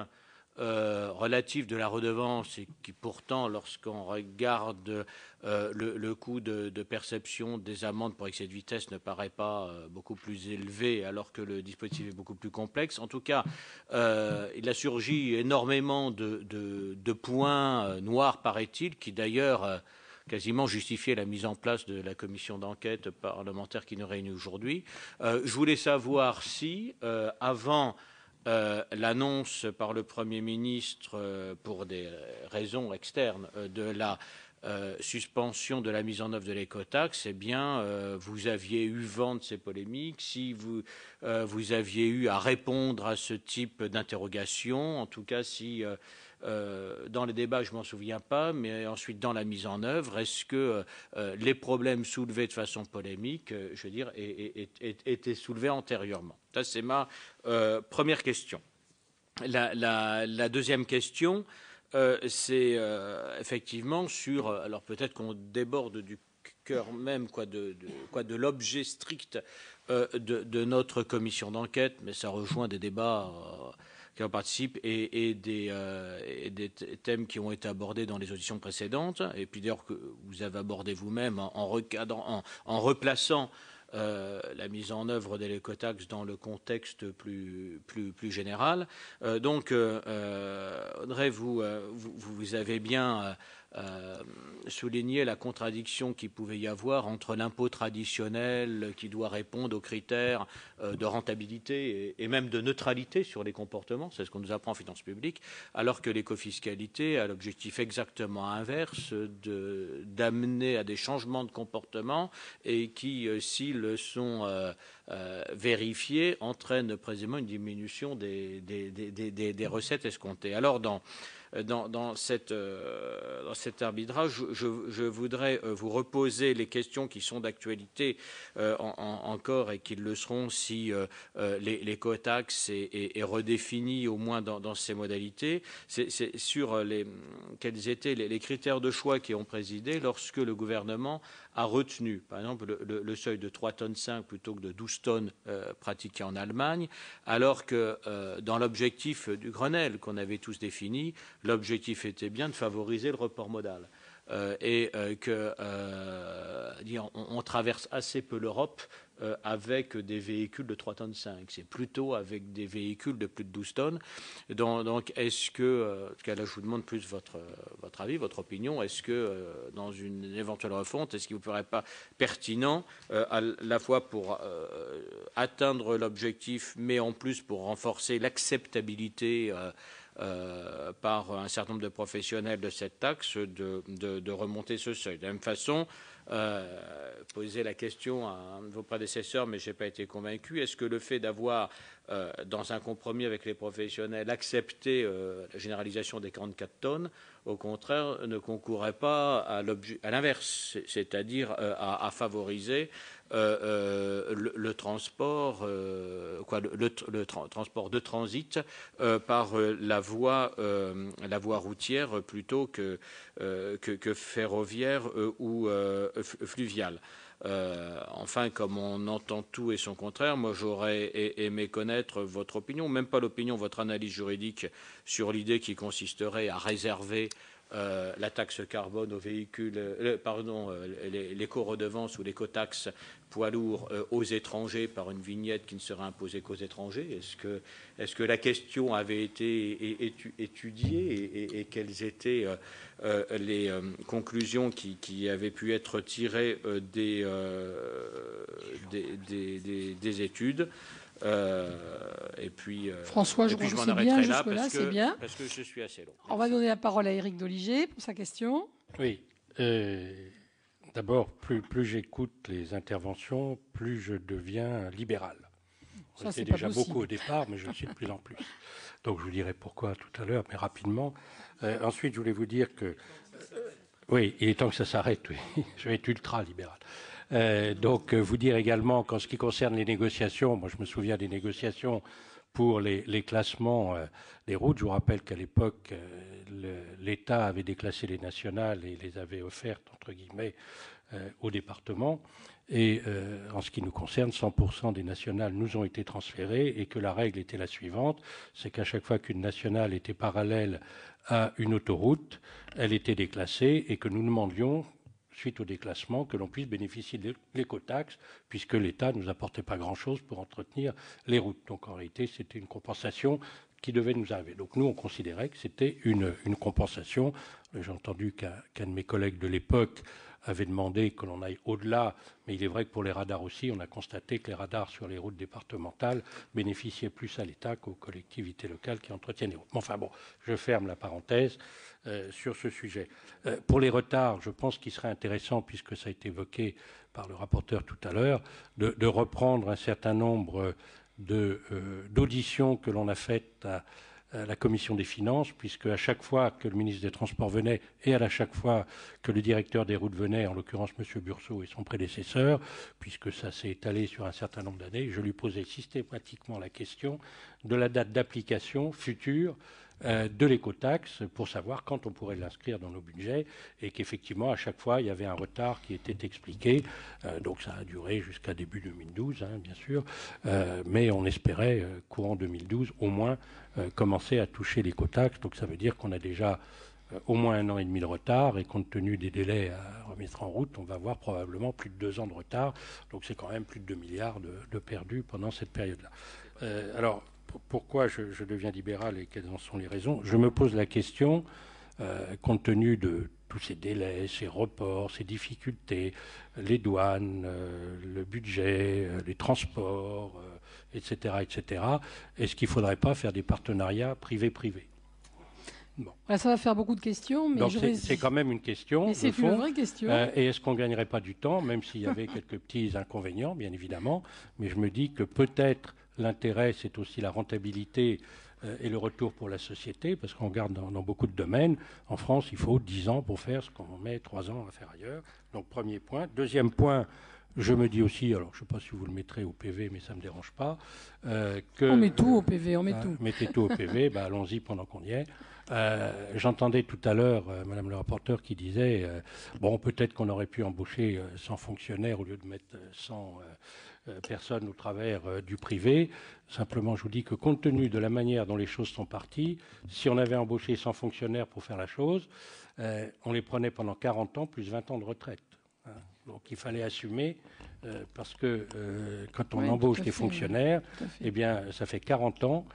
relative de la redevance et qui pourtant, lorsqu'on regarde le coût de perception des amendes pour excès de vitesse, ne paraît pas beaucoup plus élevé alors que le dispositif est beaucoup plus complexe. En tout cas, il a surgi énormément de points noirs, paraît-il, qui d'ailleurs quasiment justifier la mise en place de la commission d'enquête parlementaire qui nous réunit aujourd'hui. Je voulais savoir si, avant l'annonce par le Premier ministre, pour des raisons externes, de la suspension de la mise en œuvre de l'écotaxe, eh bien, vous aviez eu vent de ces polémiques, si vous aviez eu à répondre à ce type d'interrogation, en tout cas si dans les débats, je ne m'en souviens pas, mais ensuite dans la mise en œuvre, est-ce que les problèmes soulevés de façon polémique, je veux dire, étaient soulevés antérieurement? Ça, c'est ma première question. La deuxième question, c'est effectivement sur, alors peut-être qu'on déborde du cœur même de l'objet strict de notre commission d'enquête, mais ça rejoint des débats qui en participent et des thèmes qui ont été abordés dans les auditions précédentes, et puis d'ailleurs que vous avez abordé vous-même en replaçant la mise en œuvre de l'écotaxe dans le contexte plus général. Donc, Audrey, vous avez bien souligné la contradiction qu'il pouvait y avoir entre l'impôt traditionnel qui doit répondre aux critères de rentabilité et même de neutralité sur les comportements, c'est ce qu'on nous apprend en finances publiques, alors que l'écofiscalité a l'objectif exactement inverse d'amener à des changements de comportement et qui, s'ils sont vérifiés, entraînent précisément une diminution des recettes escomptées. Alors, dans cet arbitrage, je voudrais vous reposer les questions qui sont d'actualité encore et qui le seront si l'écotaxe est redéfinie au moins dans ses modalités. C'est sur quels étaient les critères de choix qui ont présidé lorsque le gouvernement a retenu, par exemple, le seuil de 3,5 tonnes plutôt que de 12 tonnes pratiqué en Allemagne, alors que dans l'objectif du Grenelle qu'on avait tous défini, l'objectif était bien de favoriser le report modal. On traverse assez peu l'Europe avec des véhicules de 3,5 tonnes. C'est plutôt avec des véhicules de plus de 12 tonnes. Donc est-ce que, là je vous demande plus votre avis, votre opinion, est-ce que dans une éventuelle refonte, est-ce qu'il ne vous paraît pas pertinent à la fois pour atteindre l'objectif, mais en plus pour renforcer l'acceptabilité par un certain nombre de professionnels de cette taxe de remonter ce seuil. De la même façon, poser la question à un de vos prédécesseurs, mais je n'ai pas été convaincu, est-ce que le fait d'avoir, dans un compromis avec les professionnels, accepté la généralisation des 44 tonnes, au contraire, ne concourait pas à l'inverse, c'est-à-dire à favoriser le transport, transport de transit par la voie routière plutôt que ferroviaire ou fluviale. Enfin, comme on entend tout et son contraire, moi j'aurais aimé connaître votre opinion, même pas l'opinion, votre analyse juridique sur l'idée qui consisterait à réserver la taxe carbone aux véhicules, l'éco-redevance ou l'éco-taxe poids lourds aux étrangers par une vignette qui ne serait imposée qu'aux étrangers. Est-ce que la question avait été étudiée et quelles étaient les conclusions qui avaient pu être tirées des études? Et puis, François, je crois que c'est bien jusque-là, c'est bien. Parce que je suis assez long. On va donner la parole à Éric Doligé pour sa question. Oui. D'abord, plus j'écoute les interventions, plus je deviens libéral. J'étais déjà beaucoup au départ, mais je le suis de plus en plus. Donc, je vous dirai pourquoi tout à l'heure, mais rapidement. Ensuite, je voulais vous dire que... oui, il est temps que ça s'arrête, oui. Je vais être ultra-libéral. Donc, vous dire également qu'en ce qui concerne les négociations, moi je me souviens des négociations pour les classements des routes. Je vous rappelle qu'à l'époque, l'État avait déclassé les nationales et les avait offertes, entre guillemets, au département. Et en ce qui nous concerne, 100% des nationales nous ont été transférées et que la règle était la suivante, c'est qu'à chaque fois qu'une nationale était parallèle à une autoroute, elle était déclassée et que nous demandions, suite au déclassement, que l'on puisse bénéficier de l'écotaxe, puisque l'État ne nous apportait pas grand-chose pour entretenir les routes. Donc en réalité, c'était une compensation qui devait nous arriver. Donc nous, on considérait que c'était une compensation. J'ai entendu qu'un de mes collègues de l'époque avait demandé que l'on aille au-delà, mais il est vrai que pour les radars aussi, on a constaté que les radars sur les routes départementales bénéficiaient plus à l'État qu'aux collectivités locales qui entretiennent les routes. Enfin bon, je ferme la parenthèse sur ce sujet. Pour les retards, je pense qu'il serait intéressant, puisque ça a été évoqué par le rapporteur tout à l'heure, de reprendre un certain nombre d'auditions que l'on a faites à la commission des finances, puisque à chaque fois que le ministre des Transports venait et à chaque fois que le directeur des routes venait, en l'occurrence M. Burceau et son prédécesseur, puisque ça s'est étalé sur un certain nombre d'années, je lui posais systématiquement la question de la date d'application future de l'écotaxe pour savoir quand on pourrait l'inscrire dans nos budgets, et qu'effectivement à chaque fois il y avait un retard qui était expliqué, donc ça a duré jusqu'à début 2012 bien sûr, mais on espérait courant 2012 au moins commencer à toucher l'écotaxe. Donc ça veut dire qu'on a déjà au moins 1 an et demi de retard, et compte tenu des délais à remettre en route, on va avoir probablement plus de 2 ans de retard, donc c'est quand même plus de 2 milliards de perdus pendant cette période-là. Alors pourquoi je deviens libéral et quelles en sont les raisons? Je me pose la question, compte tenu de tous ces délais, ces reports, ces difficultés, les douanes, le budget, les transports, etc., etc., est-ce qu'il ne faudrait pas faire des partenariats privés-privés? Bon. Ça va faire beaucoup de questions, mais c'est quand même une question. C'est une vraie question. Et est-ce qu'on ne gagnerait pas du temps, même s'il y avait quelques petits inconvénients, bien évidemment, mais je me dis que peut-être l'intérêt, c'est aussi la rentabilité et le retour pour la société, parce qu'on regarde dans beaucoup de domaines. En France, il faut 10 ans pour faire ce qu'on met 3 ans à faire ailleurs. Donc, premier point. Deuxième point, je me dis aussi, alors je ne sais pas si vous le mettrez au PV, mais ça ne me dérange pas. On met tout au PV, on met tout. Mettez tout au PV, allons-y pendant qu'on y est. J'entendais tout à l'heure Madame le rapporteur qui disait bon, peut-être qu'on aurait pu embaucher 100 fonctionnaires au lieu de mettre 100 personnes au travers du privé. Simplement, je vous dis que compte tenu de la manière dont les choses sont parties, si on avait embauché 100 fonctionnaires pour faire la chose, on les prenait pendant 40 ans plus 20 ans de retraite. Donc il fallait assumer, parce que quand on embauche des fonctionnaires, eh bien, ça fait 40 ans,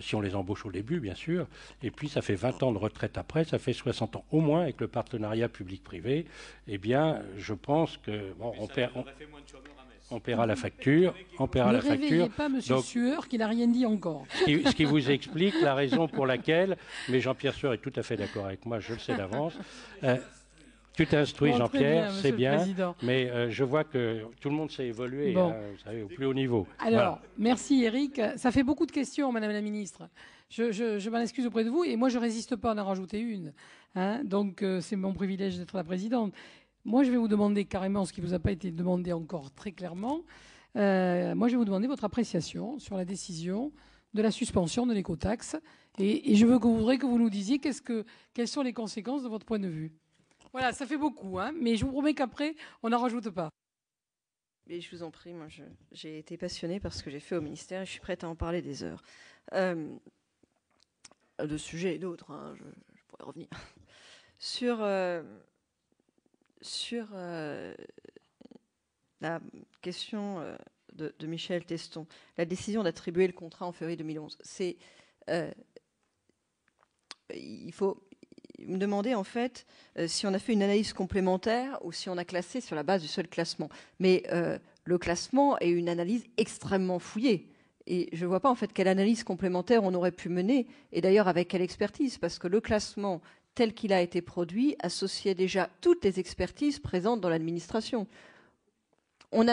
si on les embauche au début, bien sûr, et puis ça fait 20 ans de retraite après, ça fait 60 ans. Au moins, avec le partenariat public-privé, eh bien, je pense que bon, on paiera la facture. Ne réveillez pas M. Sueur, qui n'a rien dit encore. Ce qui vous explique la raison pour laquelle, mais Jean-Pierre Sueur est tout à fait d'accord avec moi, je le sais d'avance. Tu t'instruis, bon, Jean-Pierre, c'est bien, mais je vois que tout le monde s'est évolué, vous savez, au plus haut niveau. Alors, voilà. Merci Eric. Ça fait beaucoup de questions, Madame la Ministre. Je m'en excuse auprès de vous, et moi je ne résiste pas à en rajouter une. Donc c'est mon privilège d'être la présidente. Moi je vais vous demander carrément ce qui ne vous a pas été demandé encore très clairement. Moi je vais vous demander votre appréciation sur la décision de la suspension de l'écotaxe. Et je voudrais que vous nous disiez quelles sont les conséquences de votre point de vue. Voilà, ça fait beaucoup, mais je vous promets qu'après, on n'en rajoute pas. Mais je vous en prie, moi j'ai été passionnée par ce que j'ai fait au ministère et je suis prête à en parler des heures. De sujets et d'autres, je pourrais revenir. Sur la question de Michel Teston, la décision d'attribuer le contrat en février 2011, il faut me demander en fait si on a fait une analyse complémentaire ou si on a classé sur la base du seul classement. Mais le classement est une analyse extrêmement fouillée. Et je ne vois pas en fait quelle analyse complémentaire on aurait pu mener, et d'ailleurs avec quelle expertise, parce que le classement tel qu'il a été produit associait déjà toutes les expertises présentes dans l'administration. Non.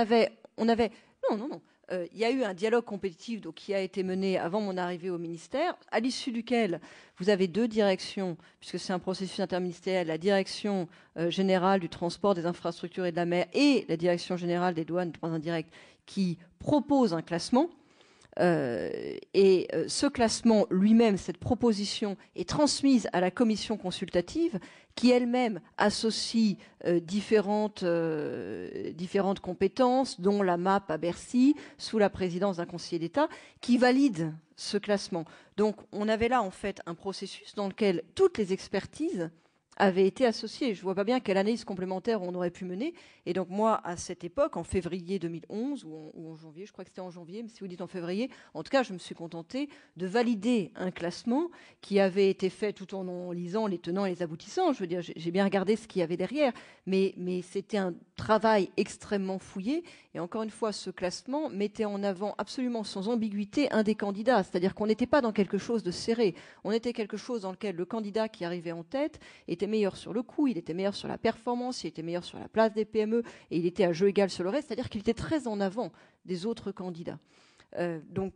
il y a eu un dialogue compétitif donc, qui a été mené avant mon arrivée au ministère, à l'issue duquel vous avez 2 directions, puisque c'est un processus interministériel, la direction générale du transport, des infrastructures et de la mer et la direction générale des douanes et des droits indirects qui proposent un classement. Ce classement lui-même, cette proposition, est transmise à la commission consultative qui elle-même associe différentes compétences, dont la MAP à Bercy, sous la présidence d'un conseiller d'État, qui valide ce classement. Donc on avait là en fait un processus dans lequel toutes les expertises avaient été associées. Je ne vois pas bien quelle analyse complémentaire on aurait pu mener. Et donc moi, à cette époque, en février 2011, ou en janvier, je crois que c'était en janvier, mais si vous dites en février, en tout cas, je me suis contentée de valider un classement qui avait été fait tout en lisant les tenants et les aboutissants. Je veux dire, j'ai bien regardé ce qu'il y avait derrière, mais c'était un travail extrêmement fouillé. Et encore une fois, ce classement mettait en avant absolument sans ambiguïté un des candidats. C'est-à-dire qu'on n'était pas dans quelque chose de serré. On était quelque chose dans lequel le candidat qui arrivait en tête était meilleur sur le coût, il était meilleur sur la performance, il était meilleur sur la place des PME et il était à jeu égal sur le reste, c'est-à-dire qu'il était très en avant des autres candidats. Donc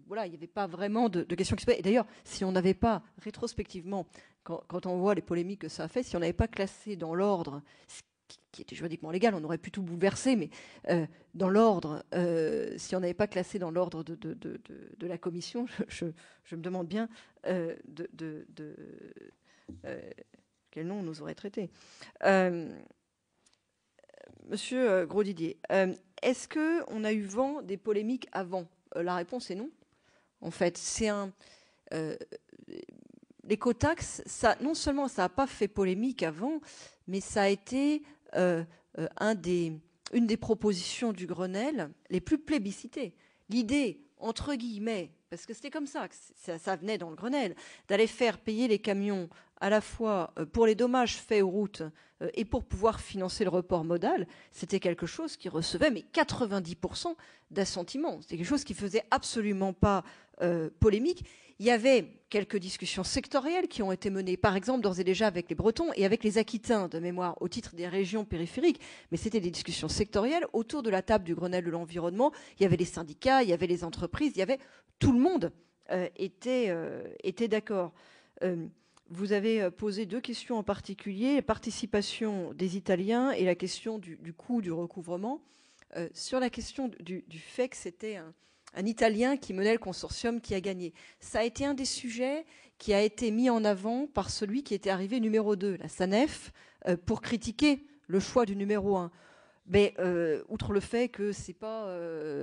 voilà, il n'y avait pas vraiment de questions qui se posaient. Et d'ailleurs, si on n'avait pas, rétrospectivement, quand on voit les polémiques que ça a fait, si on n'avait pas classé dans l'ordre, qui était juridiquement légal, on aurait pu tout bouleverser, mais dans l'ordre, si on n'avait pas classé dans l'ordre de la commission, je me demande bien quel nom on nous aurait traité. Monsieur Grosdidier, est-ce qu'on a eu vent des polémiques avant ? La réponse est non. En fait, l'écotaxe, non seulement ça n'a pas fait polémique avant, mais ça a été une des propositions du Grenelle les plus plébiscitées. L'idée, entre guillemets, parce que c'était comme ça que ça venait dans le Grenelle, d'aller faire payer les camions à la fois pour les dommages faits aux routes et pour pouvoir financer le report modal, c'était quelque chose qui recevait 90% d'assentiment. C'était quelque chose qui faisait absolument pas polémique. Il y avait quelques discussions sectorielles qui ont été menées, par exemple, d'ores et déjà avec les Bretons et avec les Aquitains, de mémoire, au titre des régions périphériques. Mais c'était des discussions sectorielles. Autour de la table du Grenelle de l'environnement, il y avait les syndicats, il y avait les entreprises, il y avait tout le monde était d'accord. Vous avez posé 2 questions en particulier, la participation des Italiens et la question du coût du recouvrement. Sur la question du fait que c'était un Italien qui menait le consortium qui a gagné. Ça a été un des sujets qui a été mis en avant par celui qui était arrivé numéro 2, la SANEF, pour critiquer le choix du numéro 1. Mais outre le fait que ce n'est pas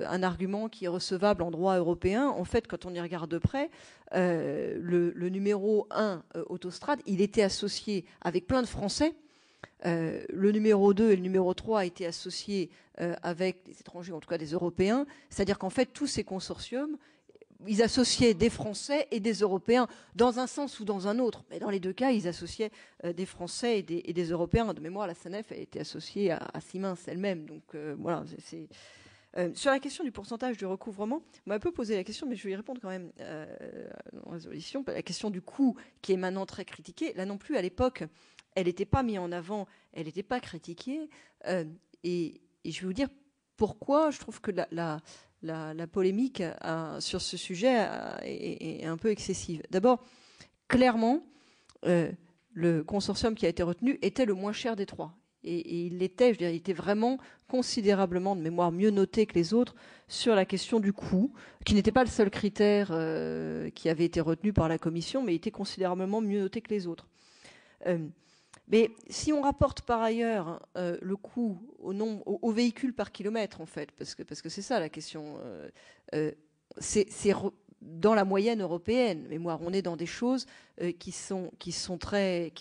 un argument qui est recevable en droit européen, en fait, quand on y regarde de près, le numéro 1 Autostrade, il était associé avec plein de Français. Le numéro 2 et le numéro 3 a été associés avec des étrangers, en tout cas des Européens. C'est-à-dire qu'en fait, tous ces consortiums, ils associaient des Français et des Européens dans un sens ou dans un autre. Mais dans les 2 cas, ils associaient des Français et des Européens. De mémoire, la SANEF a été associée à Siemens elle-même. Donc voilà, sur la question du pourcentage du recouvrement, on m'a un peu posé la question, mais je vais y répondre quand même en résolution. La question du coût, qui est maintenant très critiquée, là non plus, à l'époque, elle n'était pas mise en avant, elle n'était pas critiquée. Et je vais vous dire pourquoi je trouve que la polémique sur ce sujet est un peu excessive. D'abord, clairement, le consortium qui a été retenu était le moins cher des 3. Et il l'était, je dirais, il était vraiment considérablement, de mémoire, mieux noté que les autres sur la question du coût, qui n'était pas le seul critère qui avait été retenu par la Commission, mais il était considérablement mieux noté que les autres. Mais si on rapporte par ailleurs le coût au véhicule par kilomètre, en fait, parce que c'est ça la question, c'est dans la moyenne européenne. Mémoire, on est dans des choses qui sont très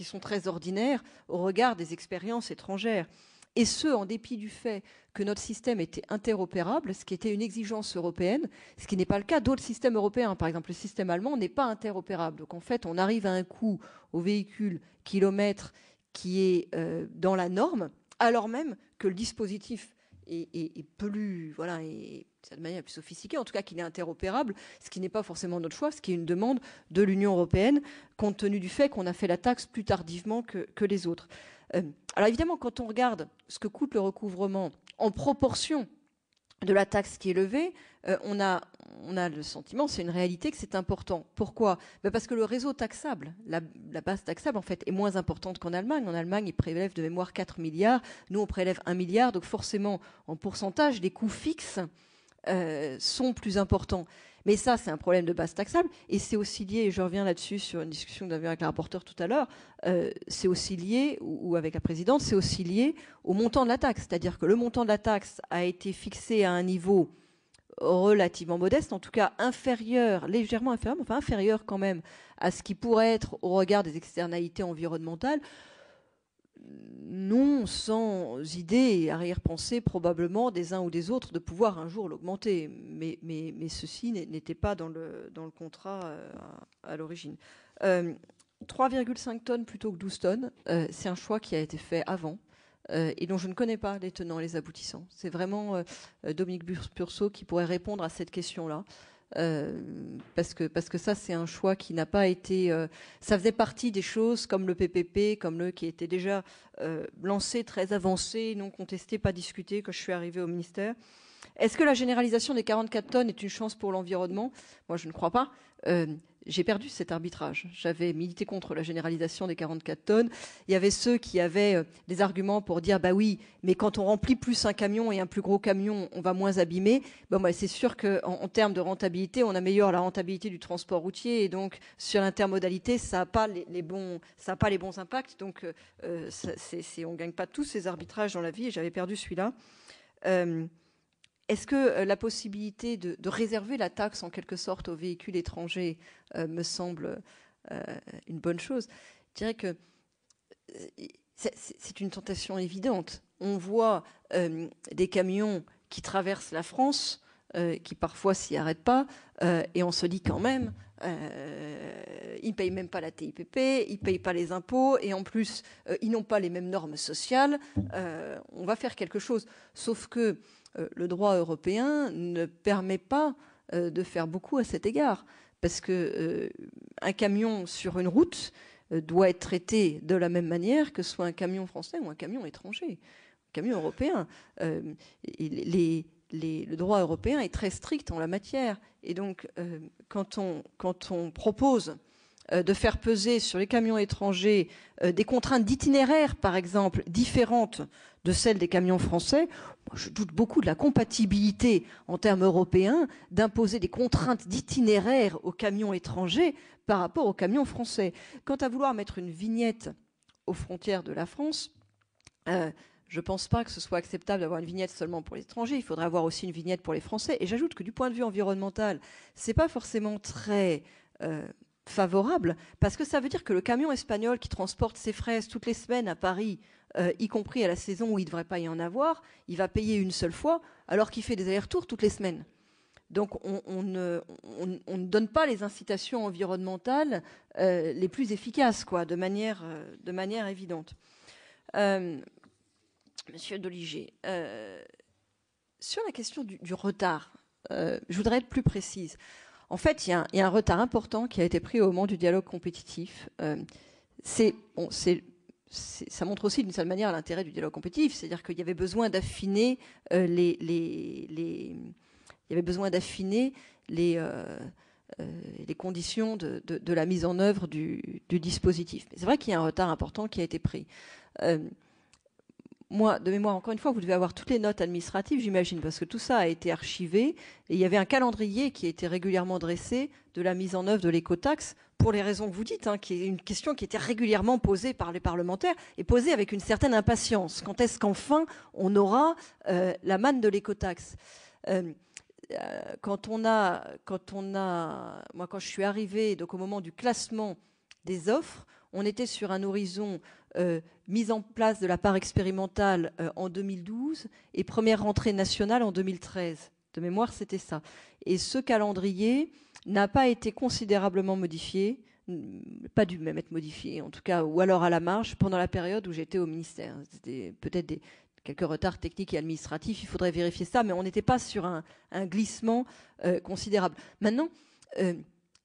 ordinaires au regard des expériences étrangères. Et ce, en dépit du fait que notre système était interopérable, ce qui était une exigence européenne, ce qui n'est pas le cas d'autres systèmes européens. Par exemple, le système allemand n'est pas interopérable. Donc en fait, on arrive à un coût au véhicule kilomètre qui est dans la norme, alors même que le dispositif est plus, voilà, et de manière plus sophistiquée, en tout cas qu'il est interopérable, ce qui n'est pas forcément notre choix, ce qui est une demande de l'Union européenne, compte tenu du fait qu'on a fait la taxe plus tardivement que les autres. Alors évidemment, quand on regarde ce que coûte le recouvrement en proportion de la taxe qui est levée, on a le sentiment, c'est une réalité, que c'est important. Pourquoi ? Parce que le réseau taxable, la base taxable, en fait, est moins importante qu'en Allemagne. En Allemagne, ils prélèvent de mémoire 4 milliards. Nous, on prélève 1 milliard. Donc, forcément, en pourcentage, les coûts fixes sont plus importants. Mais ça, c'est un problème de base taxable. Et c'est aussi lié, et je reviens là-dessus sur une discussion que nous avions avec la rapporteure tout à l'heure, c'est aussi lié, ou avec la présidente, c'est aussi lié au montant de la taxe. C'est-à-dire que le montant de la taxe a été fixé à un niveau relativement modeste, en tout cas inférieur, légèrement inférieur, mais enfin inférieur quand même à ce qui pourrait être au regard des externalités environnementales, non sans idée et arrière-pensée probablement des uns ou des autres de pouvoir un jour l'augmenter. Mais ceci n'était pas dans le contrat à l'origine. 3,5 tonnes plutôt que 12 tonnes, c'est un choix qui a été fait avant. Et dont je ne connais pas les tenants et les aboutissants. C'est vraiment Dominique Purceau qui pourrait répondre à cette question-là. Parce que ça, c'est un choix qui n'a pas été... ça faisait partie des choses comme le PPP, comme le qui était déjà lancé, très avancé, non contesté, pas discuté, quand je suis arrivée au ministère. Est-ce que la généralisation des 44 tonnes est une chance pour l'environnement ? Moi, je ne crois pas. J'ai perdu cet arbitrage. J'avais milité contre la généralisation des 44 tonnes. Il y avait ceux qui avaient des arguments pour dire bah oui, mais quand on remplit plus un camion et un plus gros camion, on va moins abîmer. Bon, bah, c'est sûr qu'en termes de rentabilité, on améliore la rentabilité du transport routier et donc sur l'intermodalité, ça n'a pas les bons impacts. Donc on gagne pas tous ces arbitrages dans la vie et j'avais perdu celui-là. Est-ce que la possibilité de réserver la taxe en quelque sorte aux véhicules étrangers me semble une bonne chose ? Je dirais que c'est une tentation évidente. On voit des camions qui traversent la France, qui parfois s'y arrêtent pas, et on se dit quand même, ils ne payent même pas la TIPP, ils ne payent pas les impôts, et en plus, ils n'ont pas les mêmes normes sociales. On va faire quelque chose. Sauf que le droit européen ne permet pas de faire beaucoup à cet égard, parce que un camion sur une route doit être traité de la même manière que soit un camion français ou un camion étranger, un camion européen. Le droit européen est très strict en la matière, et donc quand on propose de faire peser sur les camions étrangers des contraintes d'itinéraire, par exemple, différentes de celles des camions français, moi, je doute beaucoup de la compatibilité en termes européens d'imposer des contraintes d'itinéraire aux camions étrangers par rapport aux camions français. Quant à vouloir mettre une vignette aux frontières de la France, je ne pense pas que ce soit acceptable d'avoir une vignette seulement pour les étrangers. Il faudrait avoir aussi une vignette pour les Français. Et j'ajoute que du point de vue environnemental, ce n'est pas forcément très favorable, parce que ça veut dire que le camion espagnol qui transporte ses fraises toutes les semaines à Paris, y compris à la saison où il ne devrait pas y en avoir, il va payer une seule fois, alors qu'il fait des allers-retours toutes les semaines. Donc on ne donne pas les incitations environnementales les plus efficaces, quoi, de manière évidente. Monsieur Doligé, sur la question du retard, je voudrais être plus précise. En fait, il y a un retard important qui a été pris au moment du dialogue compétitif. Ça montre aussi d'une certaine manière l'intérêt du dialogue compétitif, c'est-à-dire qu'il y avait besoin d'affiner les conditions de la mise en œuvre du dispositif. Mais c'est vrai qu'il y a un retard important qui a été pris. Moi, de mémoire, encore une fois, vous devez avoir toutes les notes administratives, j'imagine, parce que tout ça a été archivé. Et il y avait un calendrier qui a été régulièrement dressé de la mise en œuvre de l'écotaxe, pour les raisons que vous dites, qui est une question qui était régulièrement posée par les parlementaires, et posée avec une certaine impatience. Quand est-ce qu'enfin on aura la manne de l'écotaxe ? Quand moi, quand je suis arrivée, donc au moment du classement des offres, on était sur un horizon mise en place de la part expérimentale en 2012 et première rentrée nationale en 2013. De mémoire, c'était ça. Et ce calendrier n'a pas été considérablement modifié, pas dû même être modifié, en tout cas, ou alors à la marge, pendant la période où j'étais au ministère. C'était peut-être quelques retards techniques et administratifs, il faudrait vérifier ça, mais on n'était pas sur un glissement considérable. Maintenant,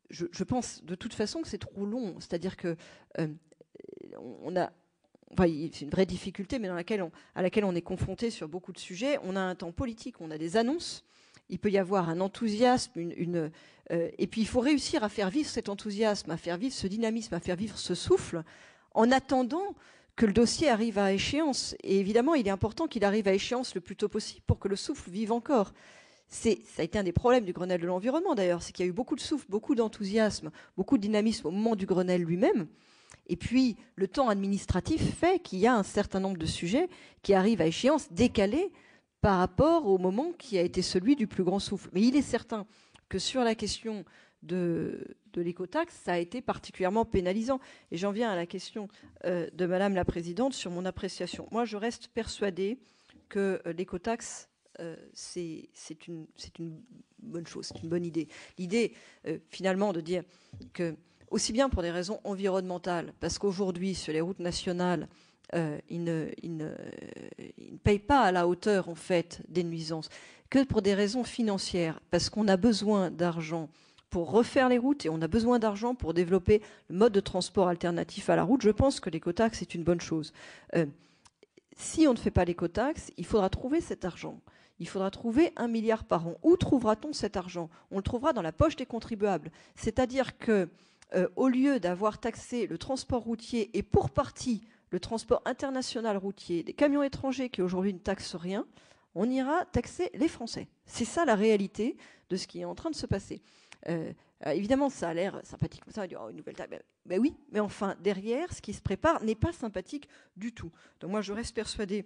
je pense de toute façon que c'est trop long, c'est-à-dire que on c'est une vraie difficulté, mais à laquelle on est confronté sur beaucoup de sujets. On a un temps politique, on a des annonces. Il peut y avoir un enthousiasme, et puis il faut réussir à faire vivre cet enthousiasme, à faire vivre ce dynamisme, à faire vivre ce souffle, en attendant que le dossier arrive à échéance. Et évidemment, il est important qu'il arrive à échéance le plus tôt possible pour que le souffle vive encore. Ça a été un des problèmes du Grenelle de l'environnement, d'ailleurs, c'est qu'il y a eu beaucoup de souffle, beaucoup d'enthousiasme, beaucoup de dynamisme au moment du Grenelle lui-même. Et puis, le temps administratif fait qu'il y a un certain nombre de sujets qui arrivent à échéance décalés par rapport au moment qui a été celui du plus grand souffle. Mais il est certain que sur la question de l'écotaxe, ça a été particulièrement pénalisant. Et j'en viens à la question de Madame la Présidente sur mon appréciation. Moi, je reste persuadée que l'écotaxe, c'est une bonne chose, c'est une bonne idée. L'idée, finalement, de dire que, aussi bien pour des raisons environnementales, parce qu'aujourd'hui, sur les routes nationales, ils ne payent pas à la hauteur, en fait, des nuisances, que pour des raisons financières, parce qu'on a besoin d'argent pour refaire les routes et on a besoin d'argent pour développer le mode de transport alternatif à la route. Je pense que l'écotaxe est une bonne chose. Si on ne fait pas l'écotaxe, il faudra trouver cet argent. Il faudra trouver 1 milliard par an. Où trouvera-t-on cet argent? On le trouvera dans la poche des contribuables. C'est-à-dire que, au lieu d'avoir taxé le transport routier et pour partie le transport international routier, des camions étrangers qui aujourd'hui ne taxent rien, on ira taxer les Français. C'est ça la réalité de ce qui est en train de se passer. Évidemment, ça a l'air sympathique. Ça va dire, une nouvelle taxe. Ben oui, mais enfin, derrière, ce qui se prépare n'est pas sympathique du tout. Donc moi, je reste persuadée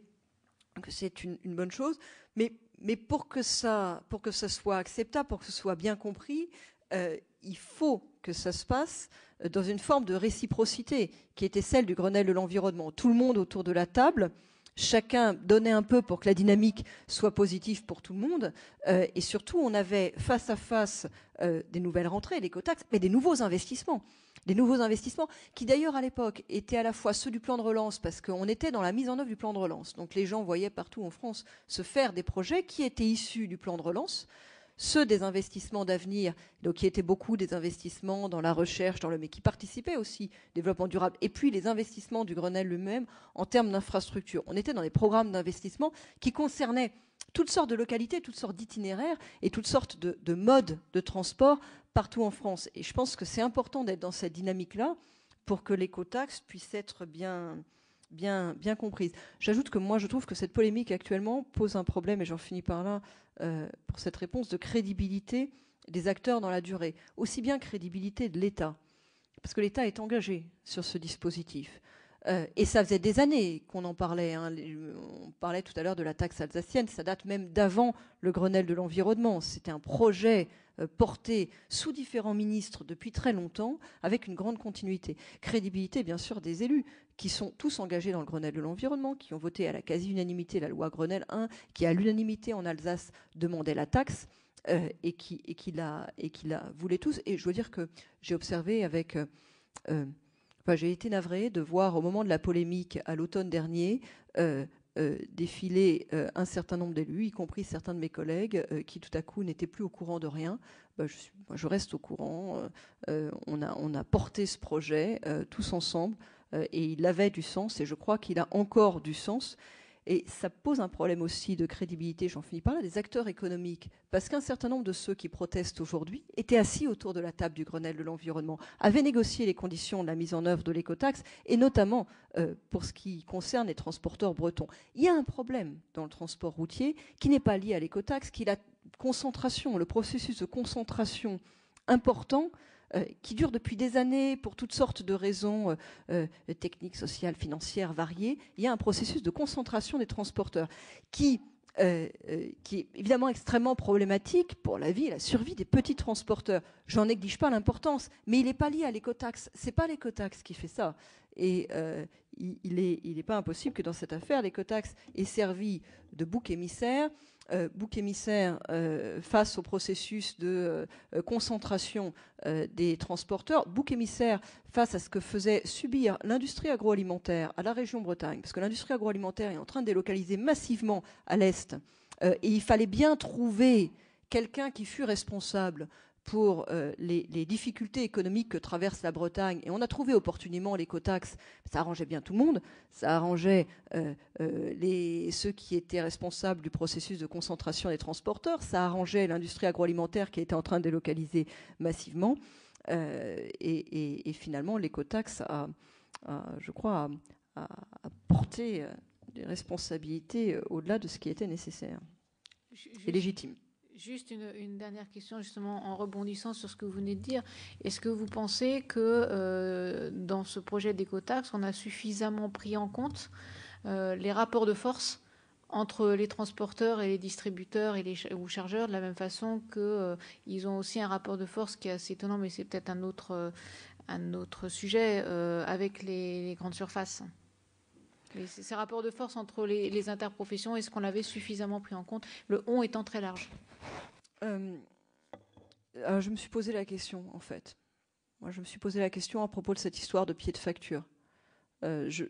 que c'est une bonne chose. Mais pour que ça soit acceptable, pour que ce soit bien compris, il faut que ça se passe dans une forme de réciprocité qui était celle du Grenelle de l'environnement. Tout le monde autour de la table, chacun donnait un peu pour que la dynamique soit positive pour tout le monde. Et surtout, on avait face à face des nouvelles rentrées, l'écotaxe, mais des nouveaux investissements. Des nouveaux investissements qui, d'ailleurs, à l'époque, étaient à la fois ceux du plan de relance, parce qu'on était dans la mise en œuvre du plan de relance. Donc les gens voyaient partout en France se faire des projets qui étaient issus du plan de relance, ceux des investissements d'avenir, donc qui étaient beaucoup des investissements dans la recherche, mais qui participaient aussi au développement durable, et puis les investissements du Grenelle lui-même en termes d'infrastructures. On était dans des programmes d'investissement qui concernaient toutes sortes de localités, toutes sortes d'itinéraires et toutes sortes de modes de transport partout en France. Et je pense que c'est important d'être dans cette dynamique-là pour que l'écotaxe puisse être bien comprise. J'ajoute que moi, je trouve que cette polémique actuellement pose un problème, et j'en finis par là, pour cette réponse, de crédibilité des acteurs dans la durée. Aussi bien crédibilité de l'État, parce que l'État est engagé sur ce dispositif. Et ça faisait des années qu'on en parlait. On parlait tout à l'heure de la taxe alsacienne. Ça date même d'avant le Grenelle de l'environnement. C'était un projet porté sous différents ministres depuis très longtemps, avec une grande continuité. Crédibilité, bien sûr, des élus qui sont tous engagés dans le Grenelle de l'environnement, qui ont voté à la quasi-unanimité la loi Grenelle 1, qui à l'unanimité en Alsace demandait la taxe, et qui la voulaient tous. Et je veux dire que j'ai observé avec... j'ai été navrée de voir au moment de la polémique à l'automne dernier défiler un certain nombre d'élus, y compris certains de mes collègues, qui tout à coup n'étaient plus au courant de rien. Je reste au courant. On a porté ce projet tous ensemble et il avait du sens et je crois qu'il a encore du sens. Et ça pose un problème aussi de crédibilité, j'en finis par là, des acteurs économiques. Parce qu'un certain nombre de ceux qui protestent aujourd'hui étaient assis autour de la table du Grenelle de l'environnement, avaient négocié les conditions de la mise en œuvre de l'écotaxe, et notamment pour ce qui concerne les transporteurs bretons. Il y a un problème dans le transport routier qui n'est pas lié à l'écotaxe, qui est la concentration, le processus de concentration important qui dure depuis des années pour toutes sortes de raisons techniques, sociales, financières variées. Il y a un processus de concentration des transporteurs qui est évidemment extrêmement problématique pour la vie et la survie des petits transporteurs. J'en néglige pas l'importance, mais il n'est pas lié à l'écotaxe. C'est pas l'écotaxe qui fait ça. Et il n'est pas impossible que dans cette affaire, l'écotaxe ait servi de bouc émissaire face au processus de concentration des transporteurs, bouc émissaire face à ce que faisait subir l'industrie agroalimentaire à la région Bretagne, parce que l'industrie agroalimentaire est en train de délocaliser massivement à l'Est, et il fallait bien trouver quelqu'un qui fût responsable pour les difficultés économiques que traverse la Bretagne, et on a trouvé opportunément l'écotaxe, ça arrangeait bien tout le monde, ça arrangeait ceux qui étaient responsables du processus de concentration des transporteurs, ça arrangeait l'industrie agroalimentaire qui était en train de délocaliser massivement, et finalement l'écotaxe je crois, a porté des responsabilités au-delà de ce qui était nécessaire et légitime. Juste une dernière question, justement, en rebondissant sur ce que vous venez de dire. Est-ce que vous pensez que dans ce projet d'écotaxe, on a suffisamment pris en compte les rapports de force entre les transporteurs et les distributeurs ou chargeurs, de la même façon qu'ils ont aussi un rapport de force qui est assez étonnant, mais c'est peut-être un autre sujet, avec les grandes surfaces? Ces rapports de force entre les interprofessions, est-ce qu'on l'avait suffisamment pris en compte, le « on » étant très large? Je me suis posé la question, en fait. Moi, je me suis posé la question à propos de cette histoire de pied de facture. Je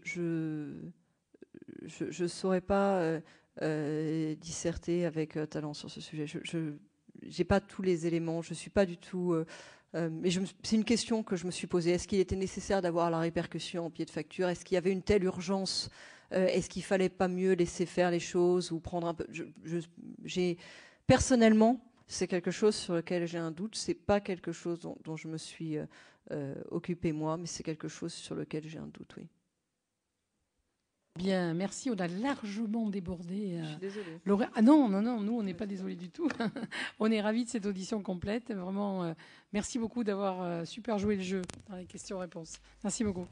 ne saurais pas disserter avec talent sur ce sujet. Je n'ai pas tous les éléments. Je ne suis pas du tout... mais c'est une question que je me suis posée. Est-ce qu'il était nécessaire d'avoir la répercussion en pied de facture? Est-ce qu'il y avait une telle urgence? Est-ce qu'il fallait pas mieux laisser faire les choses ou prendre un peu... Personnellement, c'est quelque chose sur lequel j'ai un doute. C'est pas quelque chose dont je me suis occupée moi, mais c'est quelque chose sur lequel j'ai un doute, oui. Bien, merci. On a largement débordé. Je suis désolée. Ah non, nous, on n'est pas désolés du tout. On est ravis de cette audition complète. Vraiment, merci beaucoup d'avoir super joué le jeu dans les questions-réponses. Merci beaucoup.